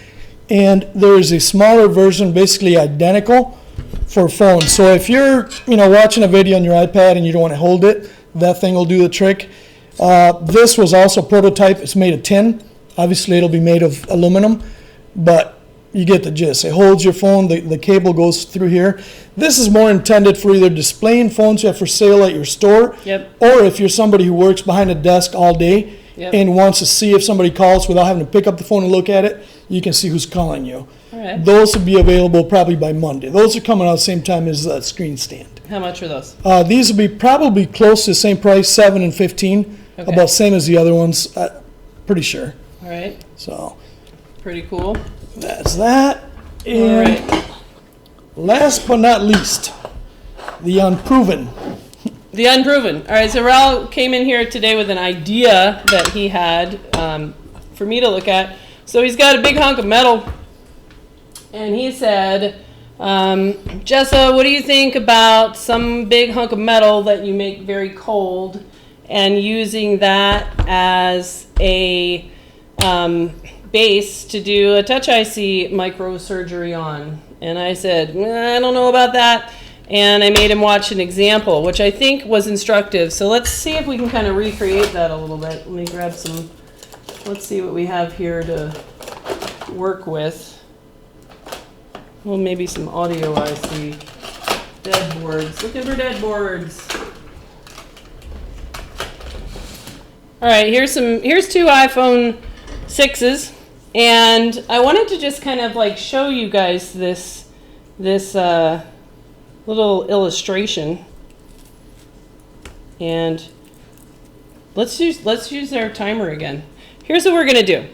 And there is a smaller version, basically identical, for phones. So if you're, watching a video on your iPad and you don't want to hold it, that thing will do the trick. This was also a prototype. It's made of tin. Obviously, it'll be made of aluminum, but you get the gist. It holds your phone. The cable goes through here. This is more intended for either displaying phones you have for sale at your store, or if you're somebody who works behind a desk all day and wants to see if somebody calls without having to pick up the phone and look at it, you can see who's calling you. All right. Those will be available probably by Monday. Those are coming out at the same time as the screen stand. How much are those? These will be probably close to the same price, 7 and 15, about same as the other ones, pretty sure. All right. So pretty cool. That's that. And all right. Last but not least, the unproven. The unproven. All right, so Raul came in here today with an idea that he had for me to look at. So he's got a big hunk of metal, and he said, Jessa, what do you think about some big hunk of metal that you make very cold and using that as a base to do a touch IC microsurgery on? And I said, I don't know about that. And I made him watch an example, which I think was instructive. So let's see if we can kind of recreate that a little bit. Let me grab some, let's see what we have here to work with. Well, maybe some audio IC. Dead boards. Looking for dead boards. All right, here's two iPhone 6s. And I wanted to just kind of like show you guys this little illustration. And let's use our timer again. Here's what we're gonna do.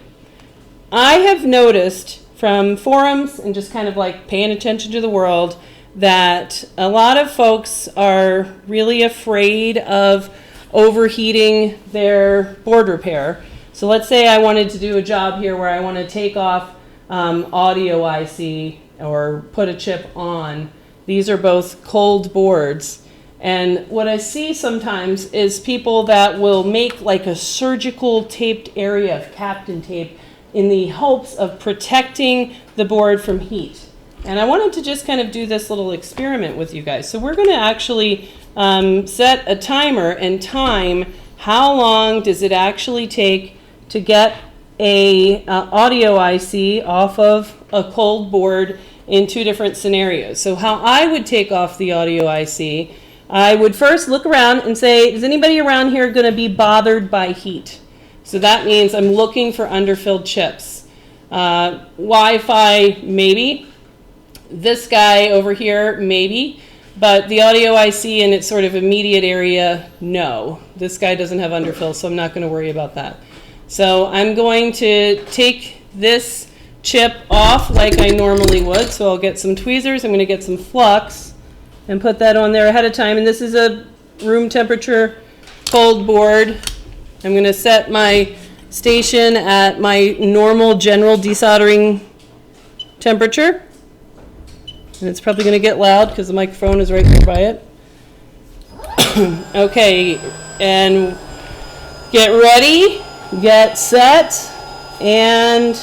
I have noticed from forums and just kind of like paying attention to the world that a lot of folks are really afraid of overheating their board repair. So let's say I wanted to do a job here where I want to take off audio IC or put a chip on. These are both cold boards. And what I see sometimes is people that will make like a surgical taped area of Captain tape in the hopes of protecting the board from heat. And I wanted to just kind of do this little experiment with you guys. So we're going to actually set a timer and time how long does it actually take to get a audio IC off of a cold board in two different scenarios. So how I would take off the audio IC, I would first look around and say, is anybody around here going to be bothered by heat? So that means I'm looking for underfilled chips. Wi-Fi, maybe. This guy over here, maybe. But the audio IC in its sort of immediate area, no. This guy doesn't have underfill, so I'm not going to worry about that. So I'm going to take this chip off like I normally would. So I'll get some tweezers, I'm going to get some flux and put that on there ahead of time. And this is a room temperature cold board. I'm going to set my station at my normal general desoldering temperature. And it's probably going to get loud because the microphone is right there by it. Okay, and get ready, get set, and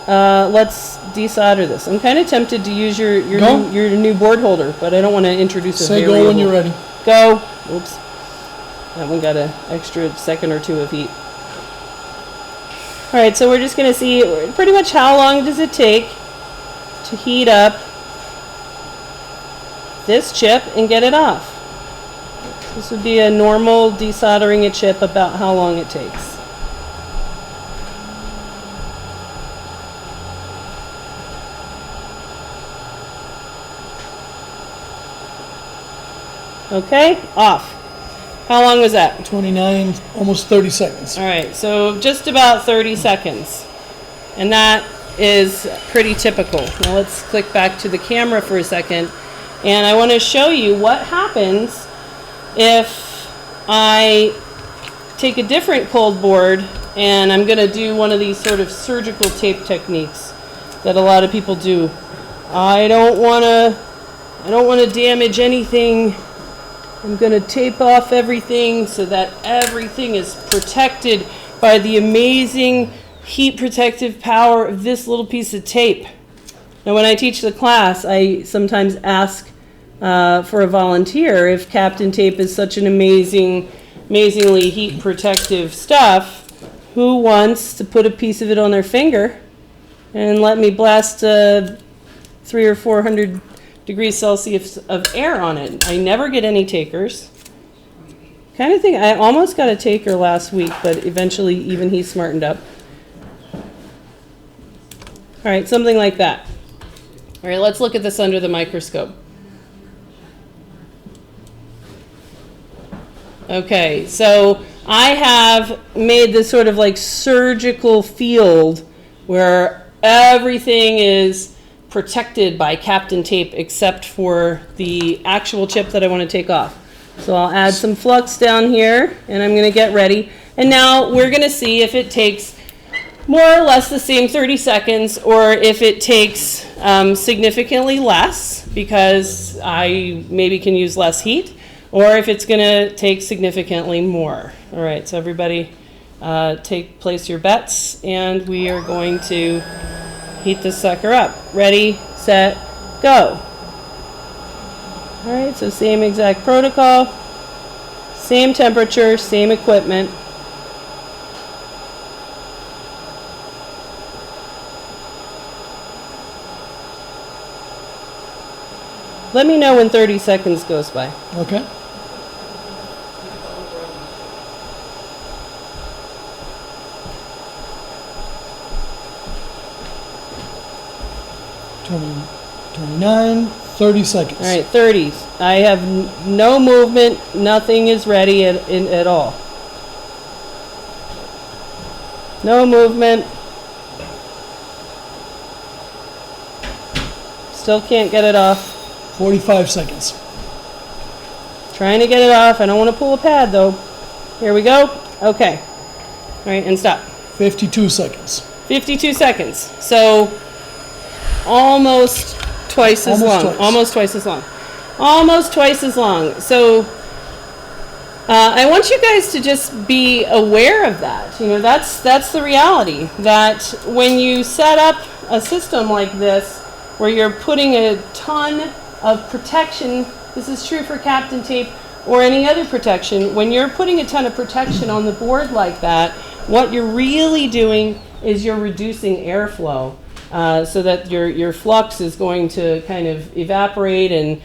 let's desolder this. I'm kind of tempted to use your new board holder, but I don't want to introduce a Say variable. go when you're ready. Go. Oops. That one got an extra second or two of heat. All right, so we're just going to see pretty much how long does it take to heat up this chip and get it off. This would be a normal desoldering a chip, about how long it takes. Okay, off. How long was that? 29, almost 30 seconds. All right, so just about 30 seconds. And that is pretty typical. Now let's click back to the camera for a second. And I want to show you what happens if I take a different cold board and I'm going to do one of these sort of surgical tape techniques that a lot of people do. I don't want to damage anything. I'm going to tape off everything so that everything is protected by the amazing heat protective power of this little piece of tape. Now when I teach the class, I sometimes ask for a volunteer if Captain Tape is such an amazingly heat protective stuff, who wants to put a piece of it on their finger and let me blast 300 or 400 degrees Celsius of air on it. I never get any takers. Kind of thing. I almost got a taker last week, but eventually even he smartened up. All right, something like that. All right, let's look at this under the microscope. Okay, so I have made this sort of like surgical field where everything is protected by Captain Tape except for the actual chip that I want to take off. So I'll add some flux down here and I'm going to get ready. And now we're going to see if it takes more or less the same 30 seconds or if it takes significantly less because I maybe can use less heat, or if it's going to take significantly more. All right, so everybody place your bets, and we are going to heat this sucker up. Ready, set, go. All right, so same exact protocol, same temperature, same equipment. Let me know when 30 seconds goes by. Okay. 29, 30 seconds. All right, 30. I have no movement. Nothing is ready at all. No movement. Still can't get it off. 45 seconds. Trying to get it off. I don't want to pull a pad though. Here we go. Okay. All right, and stop. 52 seconds. 52 seconds. So almost twice as long. Almost twice as long. Almost twice as long. So I want you guys to just be aware of that. You know, that's the reality. That when you set up a system like this, where you're putting a ton of protection, this is true for Captain Tape or any other protection, when you're putting a ton of protection on the board like that, what you're really doing is you're reducing airflow. so that your flux is going to kind of evaporate, and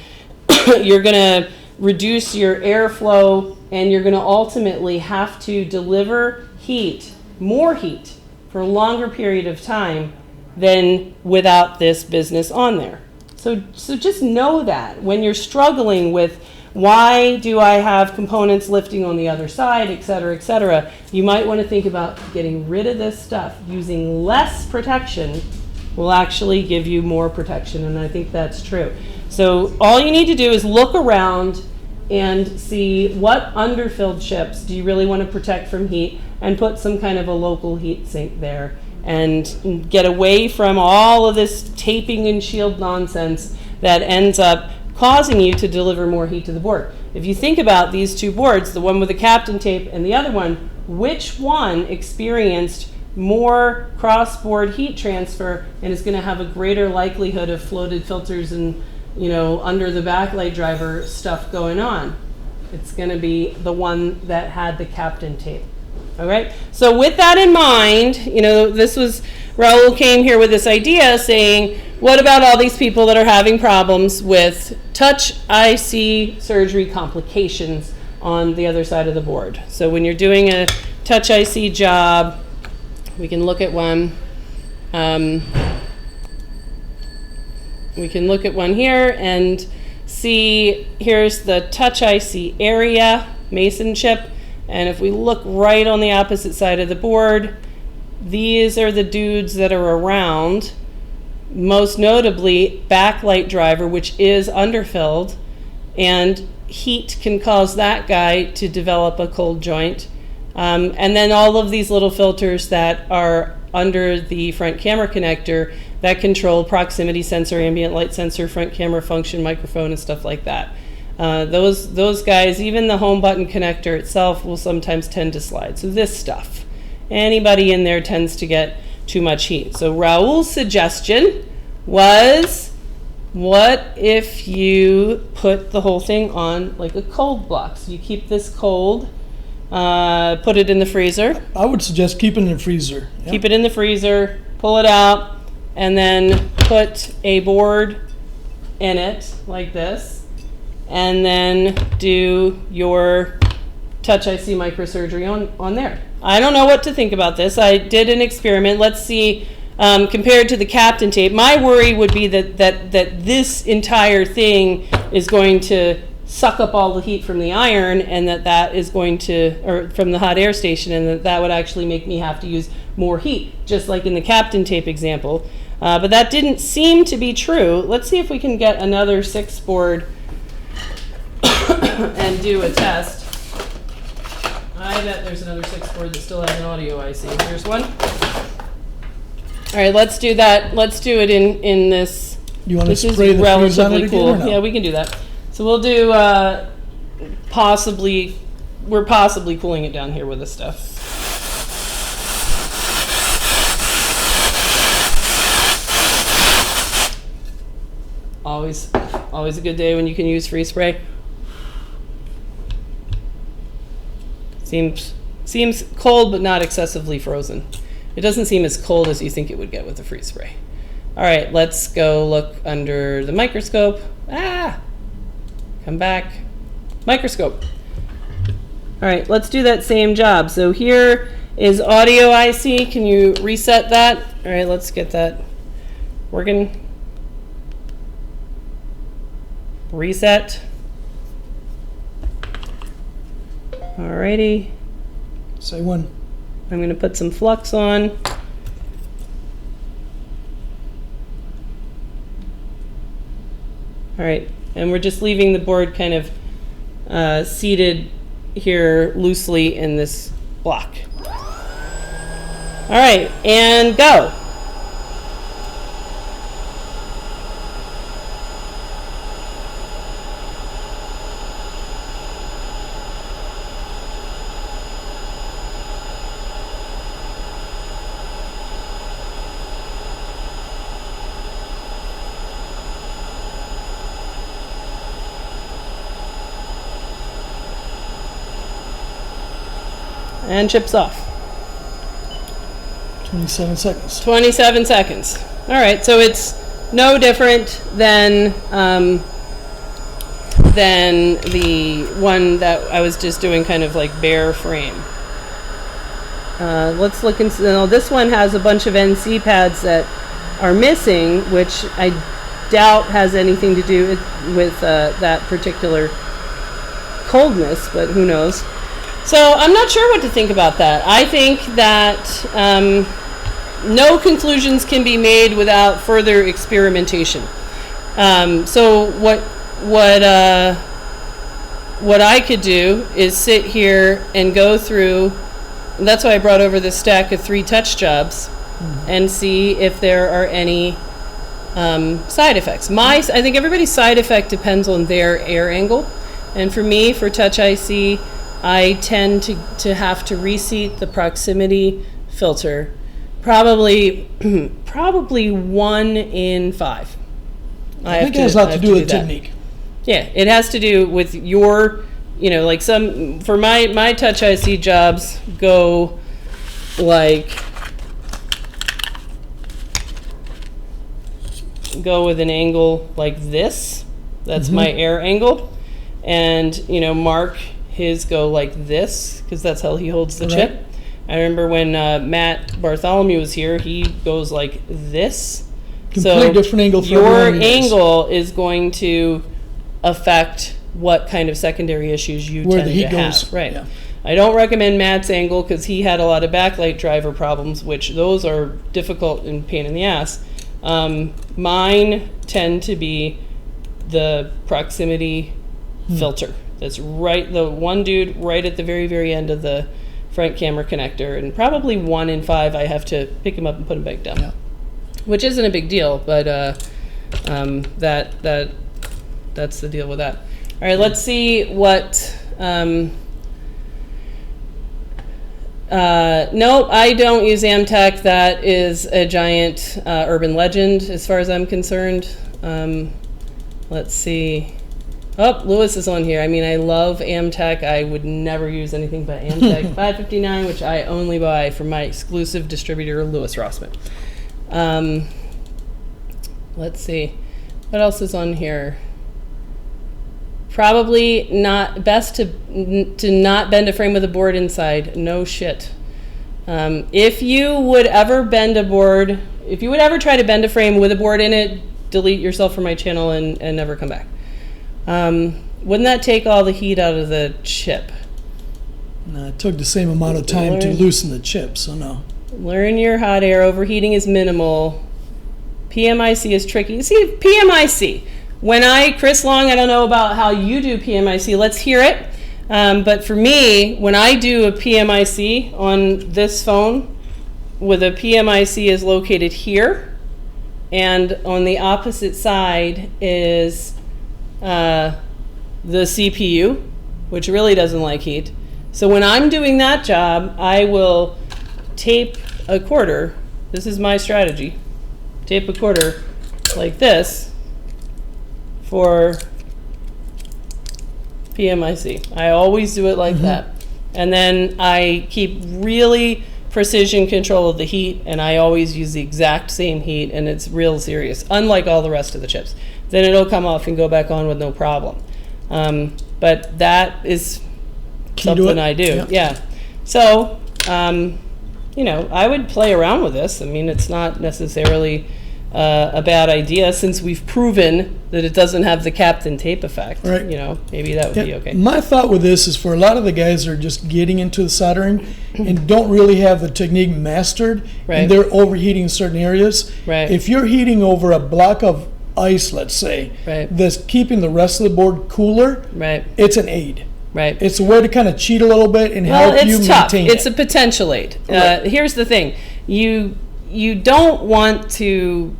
you're going to reduce your airflow, and you're going to ultimately have to deliver heat, more heat, for a longer period of time than without this business on there. So just know that when you're struggling with why do I have components lifting on the other side, et cetera, you might want to think about getting rid of this stuff. Using less protection will actually give you more protection, and I think that's true. So all you need to do is look around and see what underfilled ships do you really want to protect from heat, and put some kind of a local heat sink there, and get away from all of this taping and shield nonsense that ends up causing you to deliver more heat to the board. If you think about these two boards, the one with the Captain tape and the other one, which one experienced more cross-board heat transfer and is going to have a greater likelihood of floated filters and, you know, under the backlight driver stuff going on? It's going to be the one that had the Captain tape. All right. So with that in mind, you know, this was, Raul came here with this idea saying, what about all these people that are having problems with touch IC surgery complications on the other side of the board? So when you're doing a touch IC job, we can look at one. We can look at one here and see, here's the touch IC area, mason chip. And if we look right on the opposite side of the board, these are the dudes that are around. Most notably, backlight driver, which is underfilled, and heat can cause that guy to develop a cold joint. And then all of these little filters that are under the front camera connector that control proximity sensor, ambient light sensor, front camera function, microphone, and stuff like that. Those guys, even the home button connector itself will sometimes tend to slide. So this stuff, anybody in there tends to get too much heat. So Raul's suggestion was, what if you put the whole thing on like a cold block? So you keep this cold, put it in the freezer. I would suggest keeping it in the freezer. Yep. Keep it in the freezer, pull it out, and then put a board in it like this, and then do your touch IC microsurgery on there. I don't know what to think about this. I did an experiment. Let's see, compared to the Captain tape, my worry would be that this entire thing is going to suck up all the heat from the iron, and that is going to, or from the hot air station, and that would actually make me have to use more heat, just like in the Captain tape example. But that didn't seem to be true. Let's see if we can get another 6 board and do a test. I bet there's another 6 board that still has an audio IC. Here's one. All right, let's do that. Let's do it in this. You want to This is spray the freeze on it relatively again cool. or no? Yeah, we can do that. So we'll do we're possibly cooling it down here with this stuff. Always a good day when you can use freeze spray. Seems cold, but not excessively frozen. It doesn't seem as cold as you think it would get with the freeze spray. All right, let's go look under the microscope. Come back. Microscope. All right, let's do that same job. So here is audio IC. Can you reset that? All right, let's get that working. Reset. Alrighty. Say when. I'm going to put some flux on. All right, and we're just leaving the board kind of seated here loosely in this block. All right, and go. And chips off. 27 seconds. 27 seconds. All right, so it's no different than the one that I was just doing, kind of like bare frame. Let's look and see. Now, this one has a bunch of NC pads that are missing, which I doubt has anything to do with that particular coldness, but who knows. So I'm not sure what to think about that. I think that no conclusions can be made without further experimentation. So what I could do is sit here and go through, and that's why I brought over this stack of 3 touch jobs, and see if there are any side effects. I think everybody's side effect depends on their air angle, and for me, for touch IC, I tend to have to reseat the proximity filter probably 1 in 5. I think it has a lot to do with technique. Yeah, it has to do with your, like for my touch IC jobs go with an angle like this. That's my air angle. And, Mark, his go like this, because that's how he holds the chip. I remember when Matt Bartholomew was here, he goes like this. Completely different angle for your angle is going to affect what kind of secondary issues you where tend the heat to goes. have. Right. Yeah. I don't recommend Matt's angle because he had a lot of backlight driver problems, which those are difficult and pain in the ass. Mine tend to be the proximity filter. That's right, the one dude right at the very, very end of the front camera connector, and probably 1 in 5 I have to pick him up and put him back down. Yeah. Which isn't a big deal, but that's the deal with that. All right, let's see what. Nope, I don't use Amtech. That is a giant urban legend as far as I'm concerned. Let's see. Oh, Lewis is on here. I mean, I love Amtech. I would never use anything but Amtech 559, which I only buy from my exclusive distributor, Lewis Rossman. Let's see. What else is on here? Probably not best to not bend a frame with a board inside. No shit. If you would ever bend a board, if you would ever try to bend a frame with a board in it, delete yourself from my channel and never come back. Wouldn't that take all the heat out of the chip? No, it took the same amount of time to loosen the chip, so no. Learn your hot air. Overheating is minimal. PMIC is tricky. See, PMIC. Chris Long, I don't know about how you do PMIC. Let's hear it. But for me, when I do a PMIC on this phone, with a PMIC is located here, and on the opposite side is the CPU, which really doesn't like heat. So when I'm doing that job, I will tape a quarter. This is my strategy. Tape a quarter like this for PMIC. I always do it like that. And then I keep really precision control of the heat, and I always use the exact same heat, and it's real serious, unlike all the rest of the chips. Then it'll come off and go back on with no problem. But that is something I do. Yeah. So, I would play around with this. I mean, it's not necessarily a bad idea, since we've proven that it doesn't have the Captain tape effect. Right. Maybe that would be okay. My thought with this is, for a lot of the guys that are just getting into the soldering and don't really have the technique mastered, and they're overheating certain areas. Right. If you're heating over a block of ice, let's say, that's keeping the rest of the board cooler, it's an aid. Right. It's a way to kind of cheat a little bit and help you maintain it. It's a potential aid. Here's the thing. You don't want to,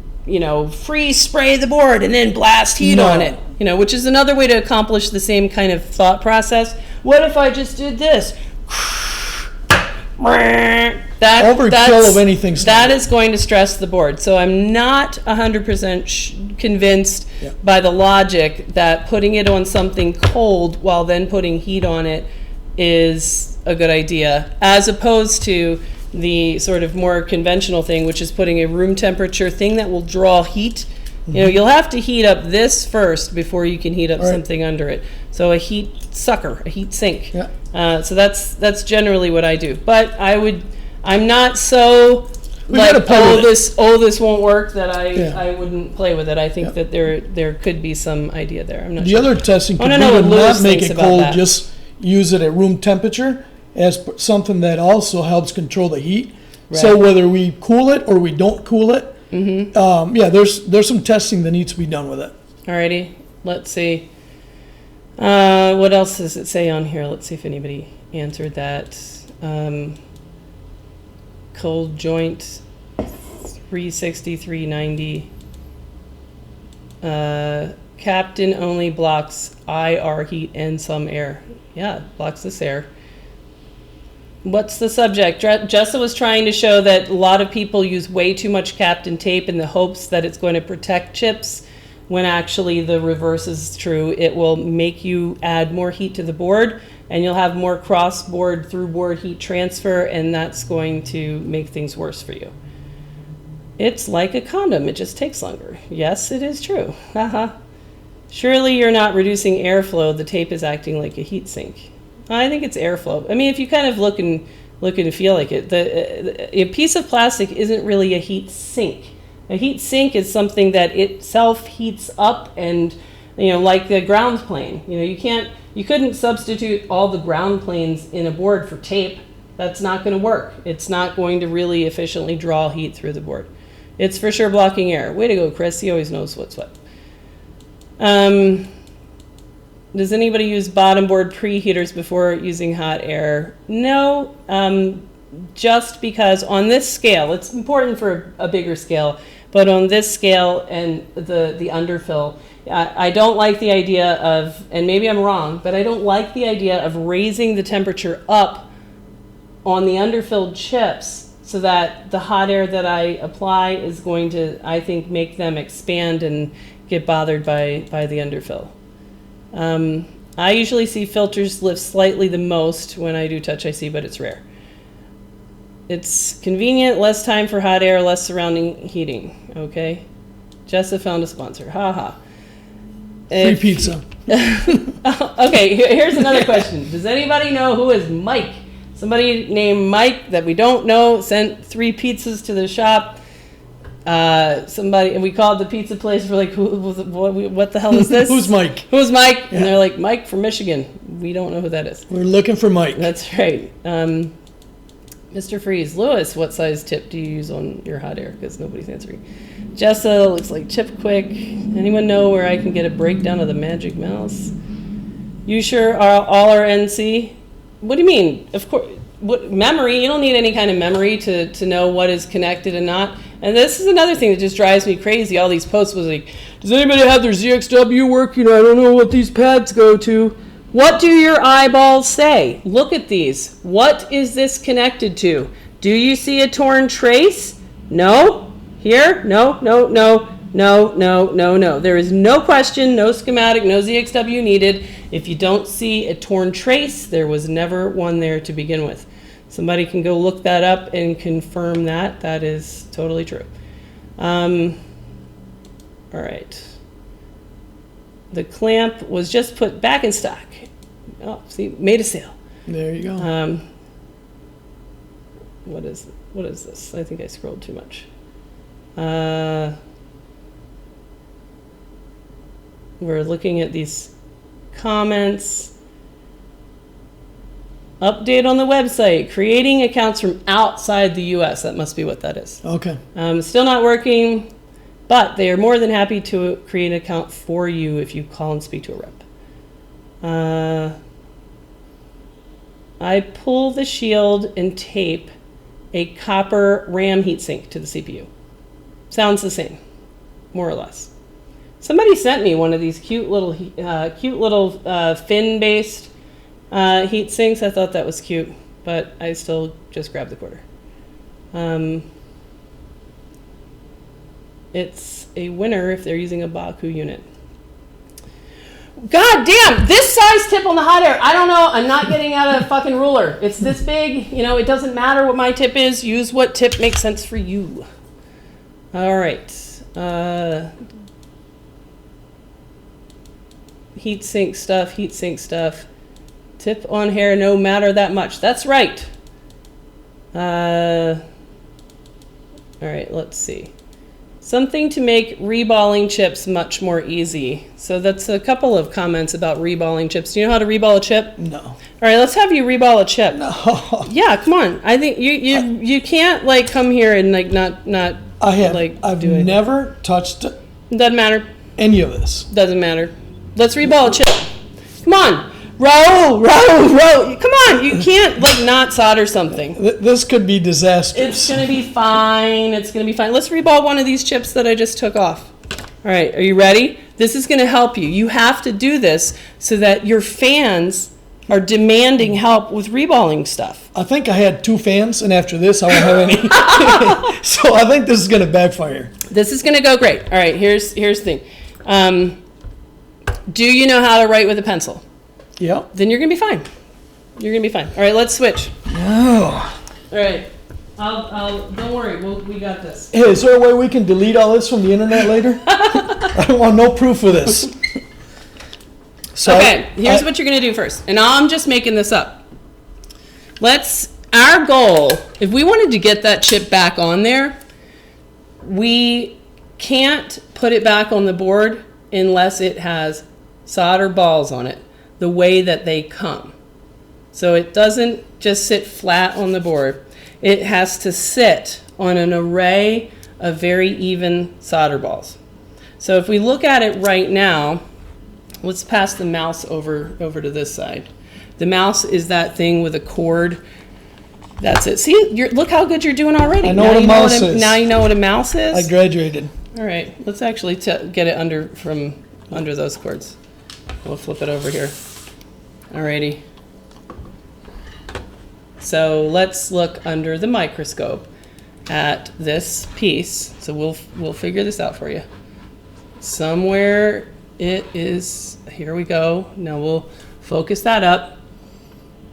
freeze spray the board and then blast heat on it, which is another way to accomplish the same kind of thought process. What if I just did this? Overkill of anything. That is going to stress the board. So I'm not 100% convinced by the logic that putting it on something cold while then putting heat on it is a good idea, as opposed to the sort of more conventional thing, which is putting a room temperature thing that will draw heat. You know, you'll have to heat up this first before you can heat up something under it. So a heat sucker, a heat sink. Yeah. So that's generally what I do. But I'm not so gotta play with it. this won't work that Yeah. I wouldn't play with it. I think that there could be some idea there. I'm not The sure. other testing could I be don't know to what Lewis not make thinks it about cold, that. just use it at room temperature as something that also helps control the heat. So Right. whether we cool it or we don't cool it, yeah, there's some testing that needs to be done with it. Alrighty, let's see. What else does it say on here? Let's see if anybody answered that. Cold joint 360, 390. Captain only blocks IR heat and some air. Yeah, blocks this air. What's the subject? Jessa was trying to show that a lot of people use way too much Captain tape in the hopes that it's going to protect chips, when actually the reverse is true. It will make you add more heat to the board, and you'll have more cross-board, through-board heat transfer, and that's going to make things worse for you. It's like a condom, it just takes longer. Yes, it is true. Haha. Surely you're not reducing airflow, the tape is acting like a heat sink. I think it's airflow. I mean, if you kind of look and feel like it, a piece of plastic isn't really a heat sink. A heat sink is something that itself heats up, and like the ground plane. You couldn't substitute all the ground planes in a board for tape. That's not going to work. It's not going to really efficiently draw heat through the board. It's for sure blocking air. Way to go, Chris. He always knows what's what. Does anybody use bottom board preheaters before using hot air? No, just because on this scale, it's important for a bigger scale, but on this scale and the underfill, I don't like the idea of, and maybe I'm wrong, but I don't like the idea of raising the temperature up on the underfilled chips so that the hot air that I apply is going to, I think, make them expand and get bothered by the underfill. I usually see filters lift slightly the most when I do touch IC, but it's rare. It's convenient, less time for hot air, less surrounding heating. Okay. Jessa found a sponsor. Haha. Free pizza. Okay, here's another question. Does anybody know who is Mike? Somebody named Mike that we don't know sent 3 pizzas to the shop. Somebody, and we called the pizza place. We're like, what the hell is this? Who's Mike? Who's Mike? Yeah. And they're like, Mike from Michigan. We don't know who that is. We're looking for Mike. That's right. Mr. Freeze, Lewis, what size tip do you use on your hot air? Because nobody's answering. Jessa, looks like Chip Quick. Anyone know where I can get a breakdown of the Magic Mouse? You sure are all are NC? What do you mean? Of course. What memory? You don't need any kind of memory to know what is connected and not. And this is another thing that just drives me crazy. All these posts was like, does anybody have their ZXW working? I don't know what these pads go to. What do your eyeballs say? Look at these. What is this connected to? Do you see a torn trace? No? Here? No, no, no, no, no, no, no. There is no question, no schematic, no ZXW needed. If you don't see a torn trace, there was never one there to begin with. Somebody can go look that up and confirm that. That is totally true. All right. The clamp was just put back in stock. Oh, see, made a sale. There you go. What is this? I think I scrolled too much. We're looking at these comments. Update on the website, creating accounts from outside the US. That must be what that is. Okay. Still not working, but they are more than happy to create an account for you if you call and speak to a rep. I pull the shield and tape a copper RAM heatsink to the CPU. Sounds the same, more or less. Somebody sent me one of these cute little fin-based heat sinks. I thought that was cute, but I still just grabbed the quarter. It's a winner if they're using a Baku unit. God damn, this size tip on the hot air. I don't know. I'm not getting out a fucking ruler. It's this big. You know, it doesn't matter what my tip is. Use what tip makes sense for you. All right. Heat sink stuff, heat sink stuff. Tip on hair, no matter that much. That's right. All right, let's see. Something to make reballing chips much more easy. So that's a couple of comments about reballing chips. Do you know how to reball a chip? No. All right, let's have you reball a chip. No. Yeah, come on. I think you can't like come here and like not I have. like I've do it. never touched Doesn't matter. any of this. Doesn't matter. Let's reball a chip. Come on. Raul. Come on. You can't like not solder something. This could be disastrous. It's going to be fine. It's going to be fine. Let's reball one of these chips that I just took off. All right. Are you ready? This is going to help you. You have to do this so that your fans are demanding help with reballing stuff. I think I had 2 fans, and after this, I won't have any. So I think this is going to backfire. This is going to go great. All right. Here's the thing. Do you know how to write with a pencil? Yeah. Then you're going to be fine. You're going to be fine. All right. Let's switch. Oh. All right. Don't worry. We got this. Hey, is there a way we can delete all this from the internet later? I don't want no proof of this. So Okay, here's what you're going to do first. And I'm just making this up. Our goal, if we wanted to get that chip back on there, we can't put it back on the board unless it has solder balls on it, the way that they come. So it doesn't just sit flat on the board. It has to sit on an array of very even solder balls. So if we look at it right now, let's pass the mouse over to this side. The mouse is that thing with a cord. That's it. See, look how good you're doing already. I know what a mouse is. Now you know what a mouse is? I graduated. All right, let's actually get it under those cords. We'll flip it over here. Alrighty. So let's look under the microscope at this piece. So we'll figure this out for you. Somewhere it is. Here we go. Now we'll focus that up.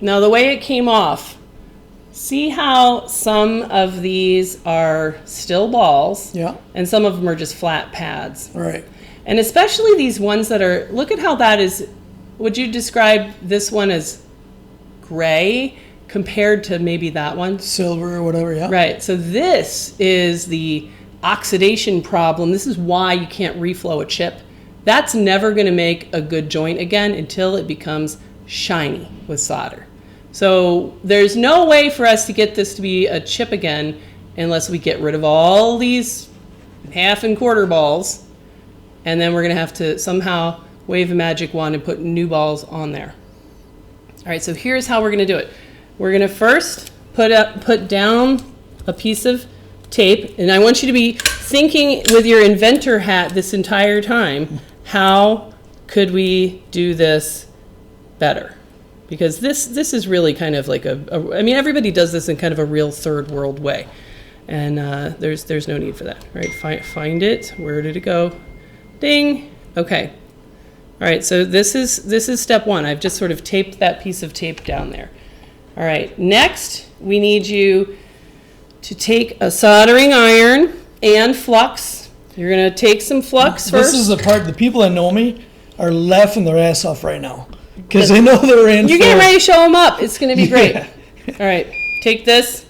Now the way it came off. See how some of these are still balls, Yeah. and some of them are just flat pads. All right. And especially these ones that are, look at how that is, would you describe this one as gray compared to maybe that one? Silver or whatever, yeah. Right, so this is the oxidation problem. This is why you can't reflow a chip. That's never gonna make a good joint again until it becomes shiny with solder. So there's no way for us to get this to be a chip again unless we get rid of all these half and quarter balls, and then we're gonna have to somehow wave a magic wand and put new balls on there. All right, so here's how we're gonna do it. We're gonna first put down a piece of tape, and I want you to be thinking with your inventor hat this entire time, how could we do this better? Because this is really kind of like I mean, everybody does this in kind of a real third world way. And there's no need for that. All right, find it. Where did it go? Ding. Okay. All right, so this is step one. I've just sort of taped that piece of tape down there. All right, next we need you to take a soldering iron and flux. You're gonna take some flux first. This is the part, the people that know me are laughing their ass off right now. Because they know they're in You're for... getting ready to show them up. It's going to be great. Yeah. All right. Take this,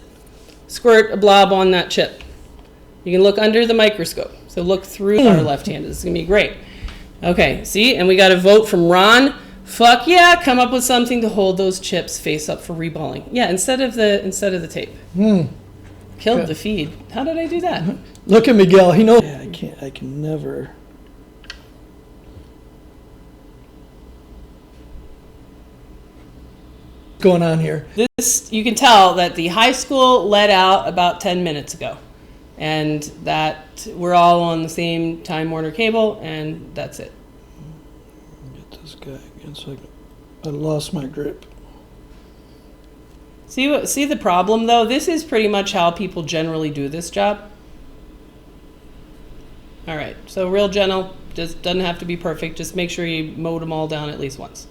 squirt a blob on that chip. You can look under the microscope. So look through our left-handed. This is going to be great. Okay. See? And we got a vote from Ron. Fuck yeah. Come up with something to hold those chips face up for reballing. Yeah. Instead of the tape. Killed the feed. How did I do that? Look at Miguel. He knows... Yeah, I can never... going on here. This, you can tell that the high school let out about 10 minutes ago, and that we're all on the same Time Warner cable, and that's it. Get this guy again so I lost my grip. See the problem though? This is pretty much how people generally do this job. All right, so real gentle. Just doesn't have to be perfect. Just make sure you mowed them all down at least once.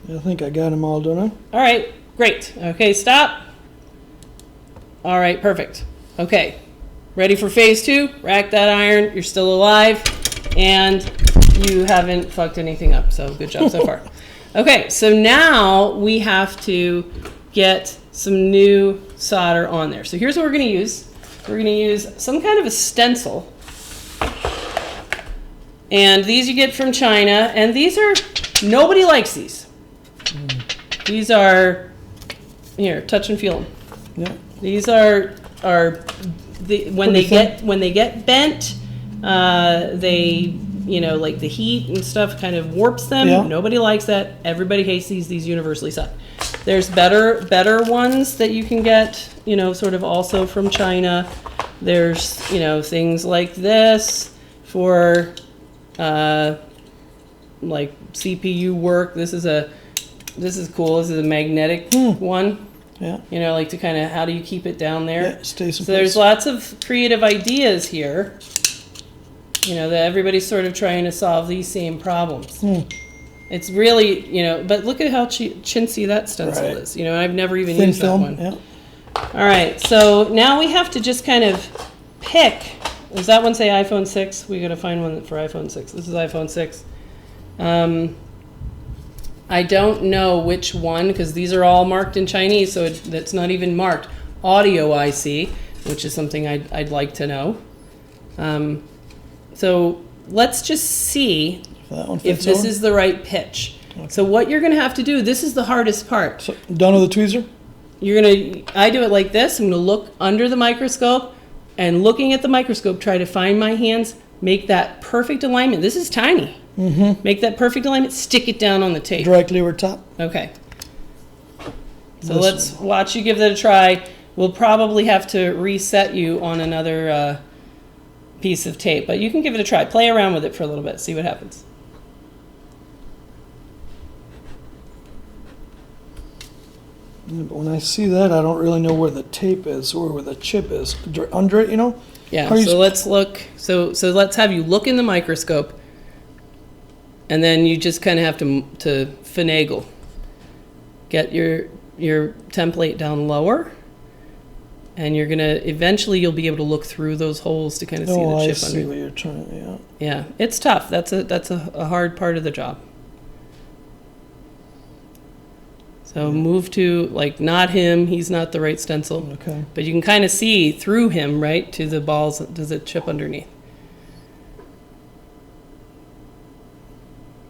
I think I got them all done. All right, great. Okay, stop. All right, perfect. Okay, ready for phase 2? Rack that iron. You're still alive, and you haven't fucked anything up. So good job so far. Okay, so now we have to get some new solder on there. So here's what we're going to use. We're going to use some kind of a stencil. And these you get from China, and these are, nobody likes these. These are, here, touch and feel them. Yeah. These are when they get bent, they, you know, like the heat and stuff kind of warps them. Yeah. Nobody likes that. Everybody hates these. These universally suck. There's better ones that you can get, you know, sort of also from China. There's, you know, things like this for like CPU work. This is cool. This is a magnetic one. Yeah. You know, like to kind of, how do you keep it down there? Yeah, stays in so there's place. lots of creative ideas here. You know, that everybody's sort of trying to solve these same problems. It's really, you know, but look at how chintzy that stencil Right. is. You know, I've never even Thin used film. that one. Yeah. All right, so now we have to just kind of pick. Does that one say iPhone 6? We got to find one for iPhone 6. This is iPhone 6. I don't know which one, because these are all marked in Chinese, so that's not even marked. Audio IC, which is something I'd like to know. So let's just see That one if fits this on. is the right pitch. So what you're going to have to do, this is the hardest part. So, done with the tweezer? I do it like this. I'm going to look under the microscope, and looking at the microscope, try to find my hands, make that perfect alignment. This is tiny. Make that perfect alignment, stick it down on the tape. Directly over top. Okay. So This let's watch you give that a try. We'll probably have to reset you on another piece of tape, but you can give it a try. Play around with it for a little bit, see what happens. Yeah, but when I see that, I don't really know where the tape is or where the chip is. Under it, you know? Yeah, How are you so let's look. So let's have you look in the microscope, and then you just kind of have to finagle. Get your template down lower, and you're gonna eventually you'll be able to look through those holes to kind of see the I chip see under. what you're trying. Yeah. Yeah, it's tough. That's a hard part of the job. So move to, like, not him. He's not the right stencil. Okay. But you can kind of see through him, right, to the balls, to the chip underneath.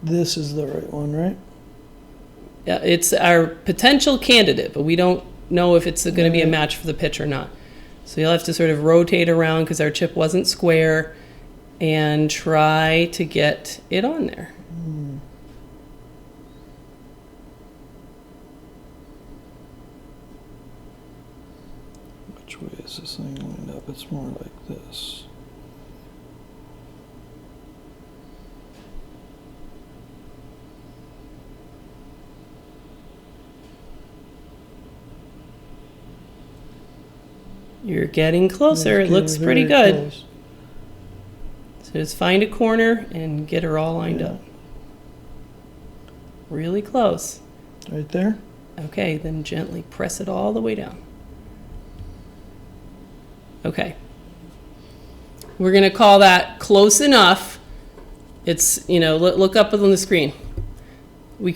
This is the right one, right? Yeah, it's our potential candidate, but we don't know if it's going to be a match for the pitch or not. So you'll have to sort of rotate around because our chip wasn't square and try to get it on there. Which way is this thing lined up? It's more like this. You're getting closer. It Okay, looks pretty very good. close. So just find a corner and get her all lined up. Really close. Right there? Okay, then gently press it all the way down. Okay. We're going to call that close enough. It's, you know, look up on the screen. We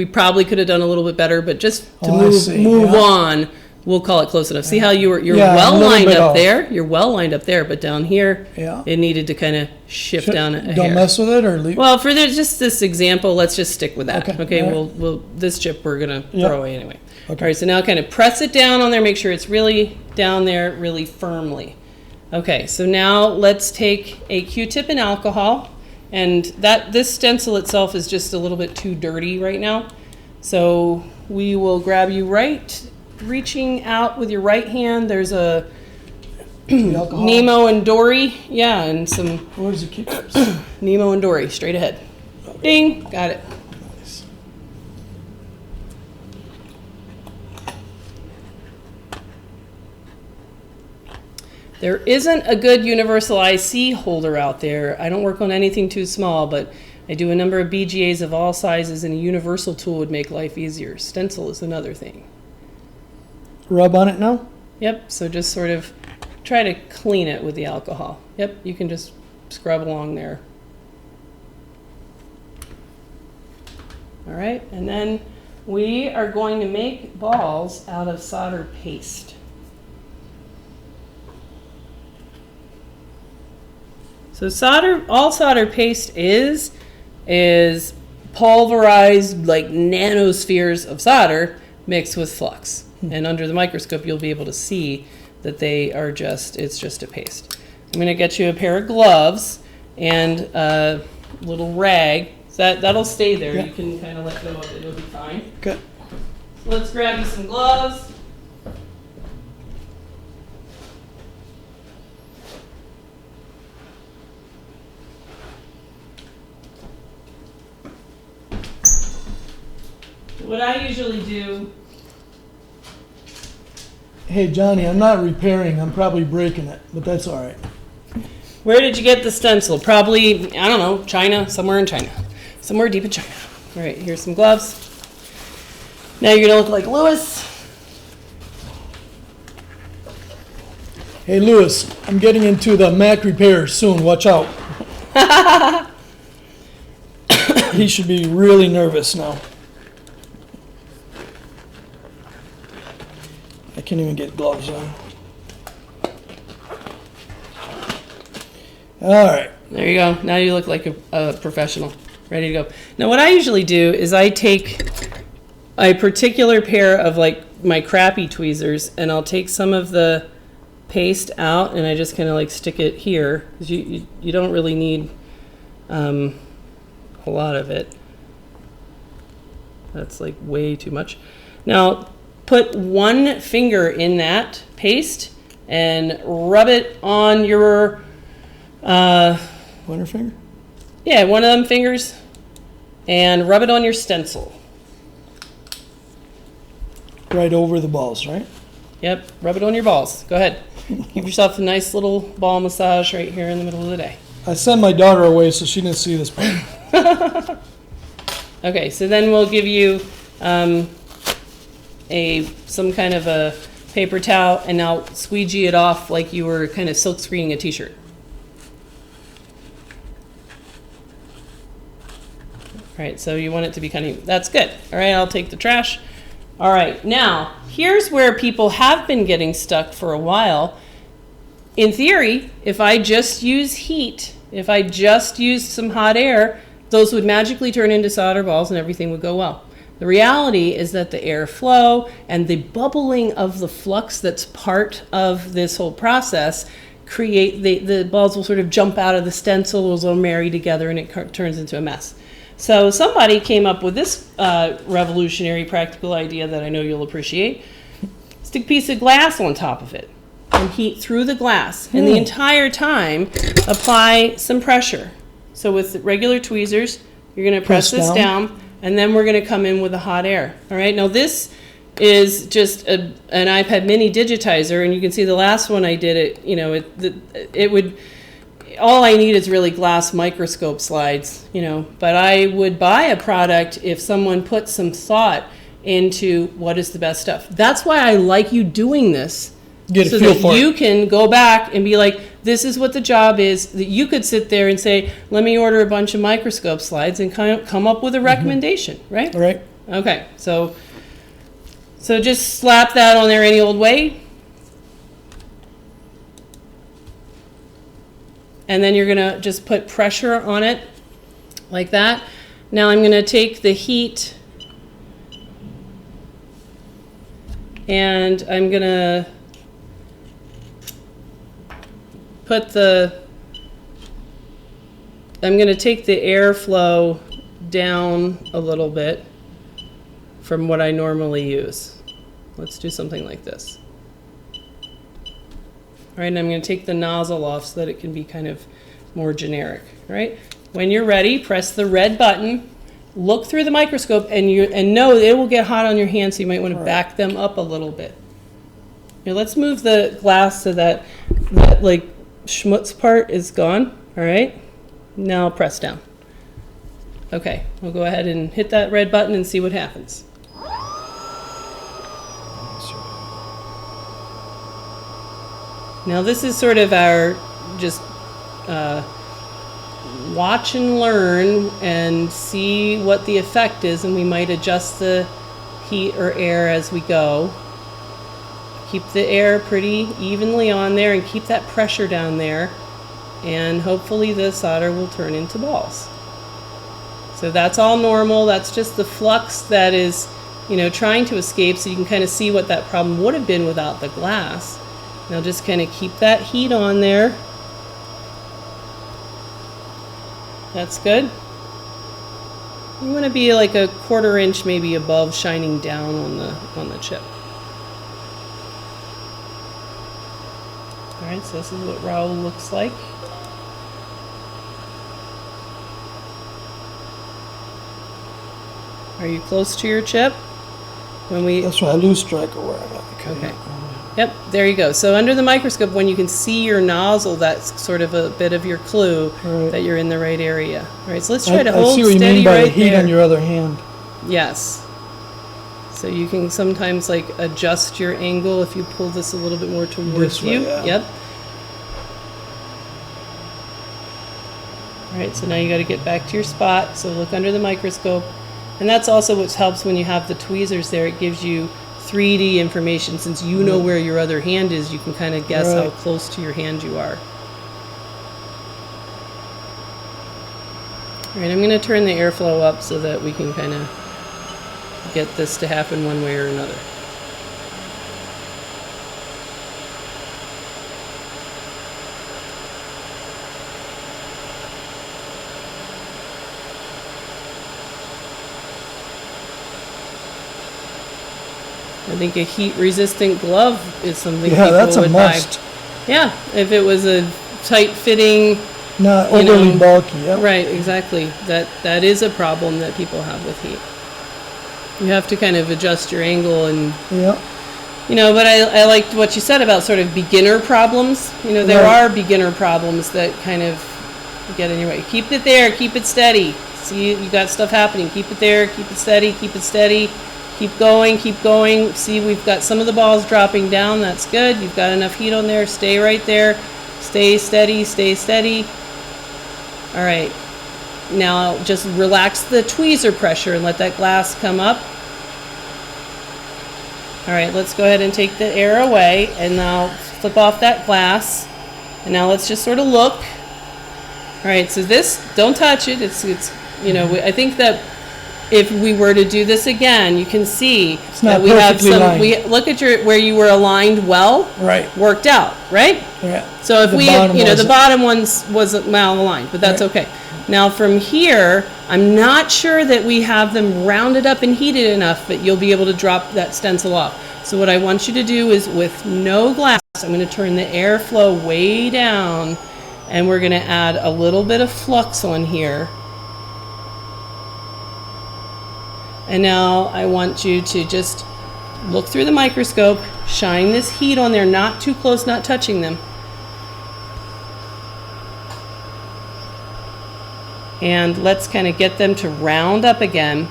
probably could have done a little bit better, but just to move yeah. on, we'll call it close enough. See how you're Yeah, well a little lined bit up off. there? You're well lined up there, but down here, Yeah. it needed to kind of shift down a Don't hair. mess with it or leave. Well, for just this example, let's just stick with that. Okay, Okay, all right. we'll this chip we're gonna Yep. throw away anyway. Okay. All right, so now kind of press it down on there, make sure it's really down there, really firmly. Okay, so now let's take a Q-tip and alcohol, and this stencil itself is just a little bit too dirty right now. So we will grab you reaching out with your right hand. There's a The alcohol. Nemo and Dory, yeah, and some Where's the Q-tips? Nemo and Dory, straight ahead. Ding, got it. Nice. There isn't a good universal IC holder out there. I don't work on anything too small, but I do a number of BGAs of all sizes, and a universal tool would make life easier. Stencil is another thing. Rub on it now? Yep, so just sort of try to clean it with the alcohol. Yep, you can just scrub along there. All right, and then we are going to make balls out of solder paste. So all solder paste is pulverized like nanospheres of solder mixed with flux. And under the microscope, you'll be able to see that it's just a paste. I'm gonna get you a pair of gloves and a little rag. That'll stay there. Yeah. You can kind of let go of it, it'll be fine. Okay. Let's grab you some gloves. What I usually do. Hey, Johnny, I'm not repairing. I'm probably breaking it, but that's all right. Where did you get the stencil? Probably, I don't know, China, somewhere in China. Somewhere deep in China. All right, here's some gloves. Now you're gonna look like Lewis. Hey, Lewis, I'm getting into the Mac repairs soon. Watch out. He should be really nervous now. I can't even get gloves on. All right. There you go. Now you look like a professional. Ready to go. Now what I usually do is I take a particular pair of like my crappy tweezers, and I'll take some of the paste out and I just kind of like stick it here, because you don't really need a lot of it. That's like way too much. Now put one finger in that paste and rub it on your Pointer finger? yeah, one of them fingers, and rub it on your stencil. Right over the balls, right? Yep, rub it on your balls. Go ahead. Give yourself a nice little ball massage right here in the middle of the day. I sent my daughter away so she didn't see this part. Okay, so then we'll give you some kind of a paper towel, and I'll squeegee it off like you were kind of silk screening a t-shirt. All right, so you want it to be kind of, that's good. All right, I'll take the trash. All right, now, here's where people have been getting stuck for a while. In theory, if I just use heat, if I just used some hot air, those would magically turn into solder balls and everything would go well. The reality is that the airflow and the bubbling of the flux that's part of this whole process create, the balls will sort of jump out of the stencil, they'll marry together, and it turns into a mess. So somebody came up with this revolutionary practical idea that I know you'll appreciate. Stick a piece of glass on top of it and heat through the glass. And the entire time, apply some pressure. So with regular tweezers, you're going to press this down, and then we're going to come in with the hot air. All right, now this is just an iPad mini digitizer, and you can see the last one I did it, you know, it would, all I need is really glass microscope slides, you know, but I would buy a product if someone put some thought into what is the best stuff. That's why I like you doing this. Get so a feel that for you it. can go back and be like, this is what the job is. That you could sit there and say, let me order a bunch of microscope slides and kind of come up with a recommendation, right? All right. Okay, so just slap that on there any old way. And then you're gonna just put pressure on it like that. Now I'm gonna take the heat and I'm gonna put I'm gonna take the airflow down a little bit from what I normally use. Let's do something like this. All right, and I'm going to take the nozzle off so that it can be kind of more generic. All right, when you're ready, press the red button, look through the microscope, and know it will get hot on your hands, so you might want to back them up a little bit. Now let's move the glass so that that like schmutz part is gone. All right, now press down. Okay, we'll go ahead and hit that red button and see what happens. Now this is sort of our just watch and learn and see what the effect is, and we might adjust the heat or air as we go. Keep the air pretty evenly on there and keep that pressure down there, and hopefully the solder will turn into balls. So that's all normal. That's just the flux that is, you know, trying to escape, so you can kind of see what that problem would have been without the glass. Now just kind of keep that heat on there. That's good. You want to be like a 1/4 inch maybe above, shining down on the chip. All right, so this is what Raul looks like. Are you close to your chip? When we That's why I lose track of where I'm at. Okay. Yep, there you go. So under the microscope, when you can see your nozzle, that's sort of a bit of your clue that you're in the right area. All right, so let's try to hold I see what you steady mean by right the heat there. on your other hand. Yes. So you can sometimes like adjust your angle if you pull this a little bit more towards This way, you. yeah. Yep. All right, so now you got to get back to your spot. So look under the microscope. And that's also what helps when you have the tweezers there. It gives you 3D information. Since you know where your other hand is, you can kind of guess how close to your hand you are. All right, I'm going to turn the airflow up so that we can kind of get this to happen one way or another. I think a heat-resistant glove is something people that's a would must. buy. Yeah, if it was a tight-fitting, Not you overly know, bulky. Yep. right, exactly. That is a problem that people have with heat. You have to kind of adjust your angle and, Yep. you know, but I liked what you said about sort of beginner problems. You know, there Right. are beginner problems that kind of get in your way. Keep it there, keep it steady. See, you got stuff happening. Keep it there, keep it steady, keep it steady. Keep going, keep going. See, we've got some of the balls dropping down. That's good. You've got enough heat on there. Stay right there. Stay steady, stay steady. All right. Now just relax the tweezer pressure and let that glass come up. All right, let's go ahead and take the air away, and now flip off that glass. And now let's just sort of look. All right, so this, don't touch it. It's you know, I think that if we were to do this again, you can see that we have some, lined. look at where you were aligned well, Right. worked out, right? Yeah. So if The we, bottom you know, the wasn't. bottom ones wasn't malaligned, but that's Right. okay. Now from here, I'm not sure that we have them rounded up and heated enough, but you'll be able to drop that stencil off. So what I want you to do is, with no glass, I'm going to turn the airflow way down, and we're going to add a little bit of flux on here. And now I want you to just look through the microscope, shine this heat on there, not too close, not touching them. And let's kind of get them to round up again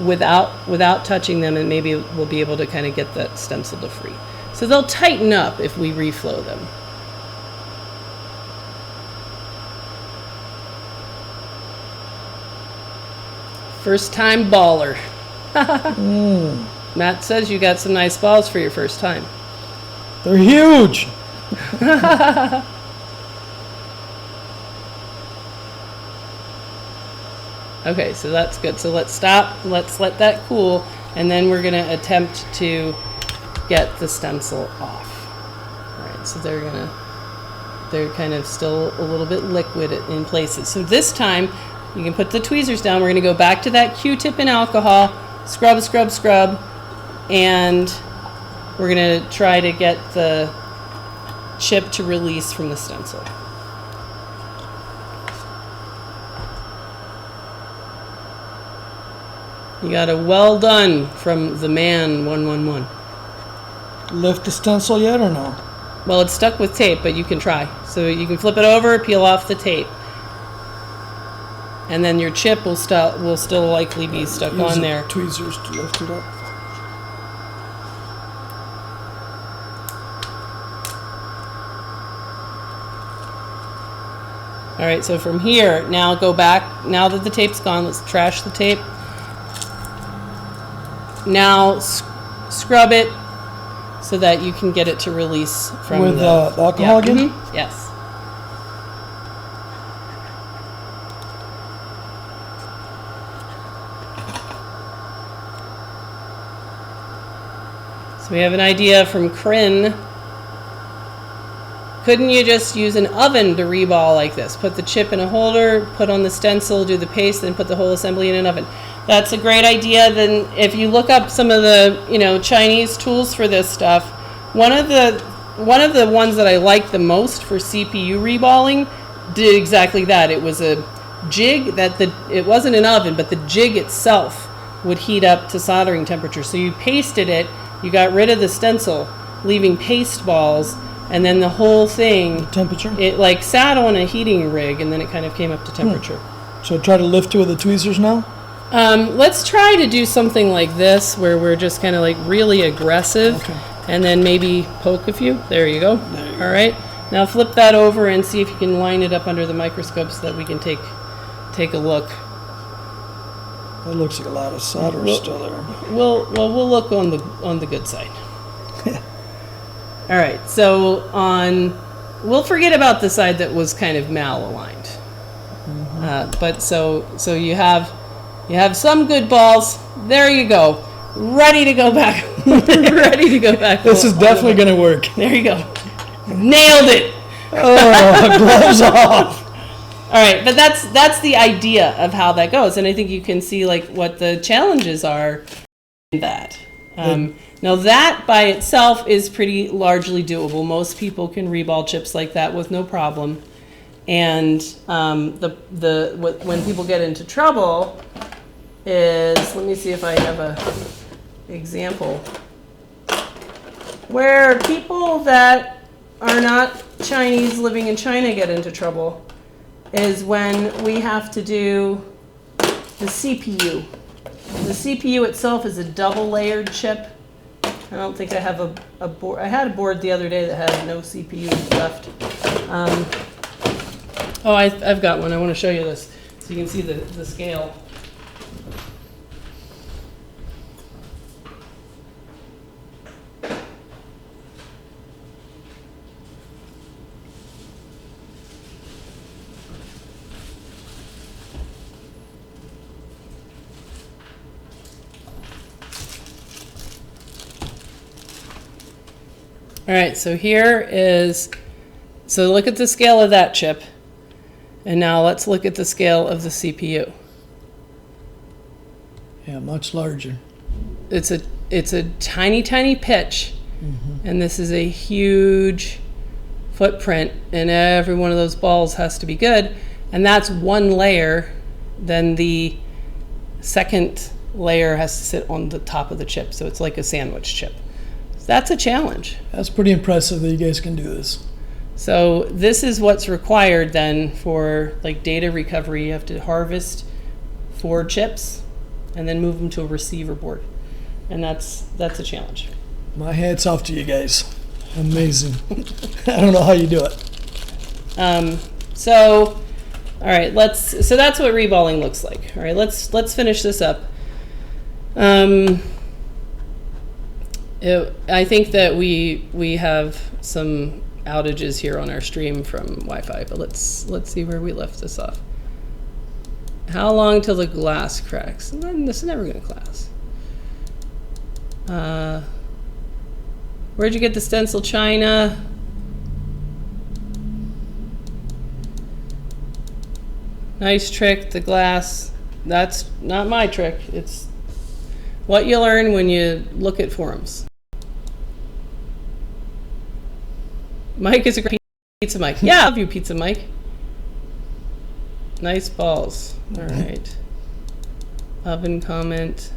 without touching them, and maybe we'll be able to kind of get that stencil to free. So they'll tighten up if we reflow them. First time baller. Matt says you got some nice balls for your first time. They're huge. Okay, so that's good. So let's stop, let's let that cool, and then we're gonna attempt to get the stencil off. All right, so they're kind of still a little bit liquid in places. So this time, you can put the tweezers down. We're gonna go back to that Q-tip and alcohol, scrub, scrub, scrub, and we're gonna try to get the chip to release from the stencil. You got a well done from the man 111. Lift the stencil yet or no? Well, it's stuck with tape, but you can try. So you can flip it over, peel off the tape. And then your chip will still likely be stuck Use on the there. tweezers to lift it up. All right, so from here, now go back. Now that the tape's gone, let's trash the tape. Now scrub it so that you can get it to release from With the alcohol again? Mhm, yes. So we have an idea from Kryn. Couldn't you just use an oven to reball like this? Put the chip in a holder, put on the stencil, do the paste, then put the whole assembly in an oven. That's a great idea. Then if you look up some of the, Chinese tools for this stuff, one of the ones that I like the most for CPU reballing did exactly that. It was a jig it wasn't an oven, but the jig itself would heat up to soldering temperature. So you pasted it, you got rid of the stencil, leaving paste balls, and then the whole thing, Temperature? it like sat on a heating rig, and then it kind of came up to temperature. So try to lift it with the tweezers now? Let's try to do something like this, where we're just kind of like really aggressive, Okay. and then maybe poke a few. There you go. There you All right. Now flip that over and see if you can line it up under the microscope so that we can take a look. That looks like a lot of solder still there. We'll look on the good side. All right, so we'll forget about the side that was kind of malaligned. But so you have some good balls. There you go, ready to go back. Ready to go back. This is definitely going to work. There you go, nailed it. Oh, gloves off. All right, but that's the idea of how that goes, and I think you can see like what the challenges are in that. Now that by itself is pretty largely doable. Most people can reball chips like that with no problem. And when people get into trouble is, let me see if I have a example, where people that are not Chinese living in China get into trouble is when we have to do the CPU. The CPU itself is a double layered chip. I don't think I have a board. I had a board the other day that had no CPU left. I've got one. I want to show you this so you can see the scale. All right, so so look at the scale of that chip, and now let's look at the scale of the CPU. Yeah, much larger. It's a tiny, tiny pitch, and this is a huge footprint, and every one of those balls has to be good, and that's one layer. Then the second layer has to sit on the top of the chip, so it's like a sandwich chip. That's a challenge. That's pretty impressive that you guys can do this. So this is what's required then for like data recovery. You have to harvest 4 chips and then move them to a receiver board. And that's a challenge. My hat's off to you guys. Amazing. I don't know how you do it. So all right, so that's what reballing looks like. All right, let's finish this up. I think that we have some outages here on our stream from Wi-Fi, but let's see where we left this off. How long till the glass cracks? This is never gonna glass. Where'd you get the stencil, China? Nice trick, the glass. That's not my trick. It's what you learn when you look at forums. Mike is a great pizza Mike. Yeah, I love you, Pizza Mike. Nice balls. All right. Oven comment.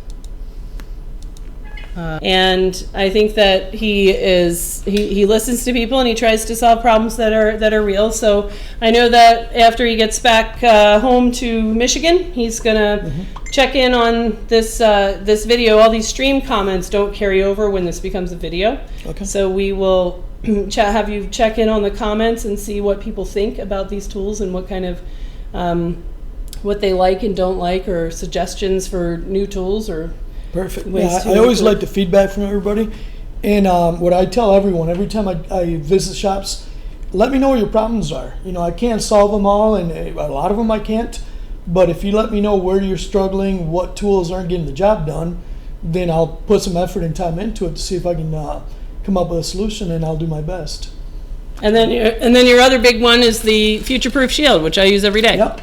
And I think that he listens to people and he tries to solve problems that are real. So I know that after he gets back home to Michigan, he's gonna check in on this this video. All these stream comments don't carry over when this becomes a video. Okay. So we will have you check in on the comments and see what people think about these tools and what kind of what they like and don't like, or suggestions for new tools or. Perfect. Yeah, I always like the feedback from everybody. And what I tell everyone, every time I visit shops, let me know what your problems are. You know, I can't solve them all, and a lot of them I can't. But if you let me know where you're struggling, what tools aren't getting the job done, then I'll put some effort and time into it to see if I can come up with a solution, and I'll do my best. And then your other big one is the future-proof shield, which I use every day. Yep.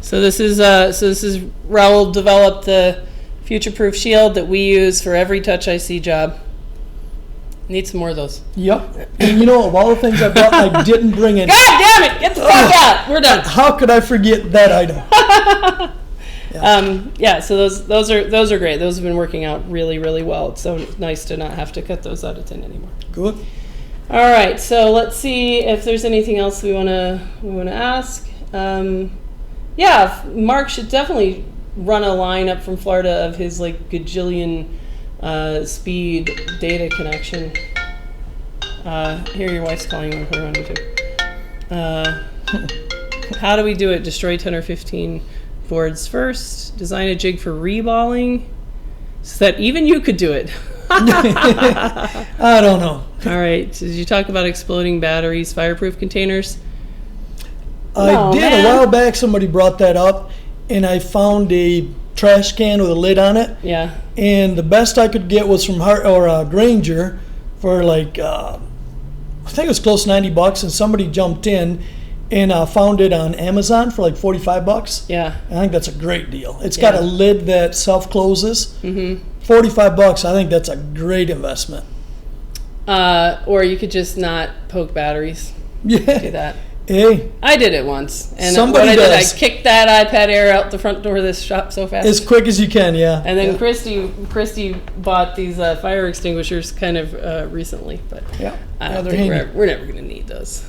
So this is Raul developed the future-proof shield that we use for every Touch IC job. Need some more of those. Yep. And you know, of all the things I bought, I didn't bring in. God damn it! Get the fuck out! We're done. How could I forget that item? Yeah. So those are great. Those have been working out really, really well. It's so nice to not have to cut those out of tin anymore. Good. All right. So let's see if there's anything else we wanna ask. Yeah, Mark should definitely run a line up from Florida of his like gajillion speed data connection. Here, your wife's calling on her on YouTube. How do we do it? Destroy 10 or 15 boards first. Design a jig for reballing so that even you could do it. I don't know. All right. So did you talk about exploding batteries, fireproof containers? I did a while back. Somebody brought that up. And I found a trash can with a lid on it. Yeah. And the best I could get was from Granger for like, I think it was close to $90, and somebody jumped in and found it on Amazon for like $45. Yeah. I think that's a great deal. It's got a lid that self-closes. $45, I think that's a great investment. Or you could just not poke batteries. Yeah. Do that. Hey, I did it once, and somebody what I kicked that iPad Air out the front door of this shop so fast. As quick as you can, yeah. And then Christy bought these fire extinguishers kind of recently, but I don't think we're never going to need those.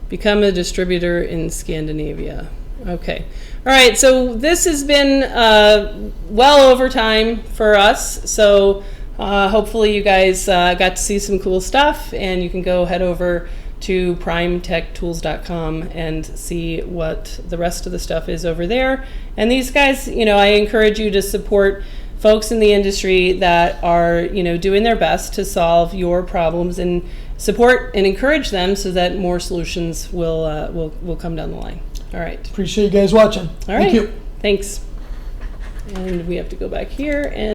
Become a distributor in Scandinavia. Okay. All right, so this has been well over time for us, so hopefully you guys got to see some cool stuff, and you can go head over to PrimeTechTools.com and see what the rest of the stuff is over there. And these guys, you know, I encourage you to support folks in the industry that are, you know, doing their best to solve your problems, and support and encourage them so that more solutions will come down the line. All right. Appreciate you guys watching. All right. Thank you. Thanks. And we have to go back here and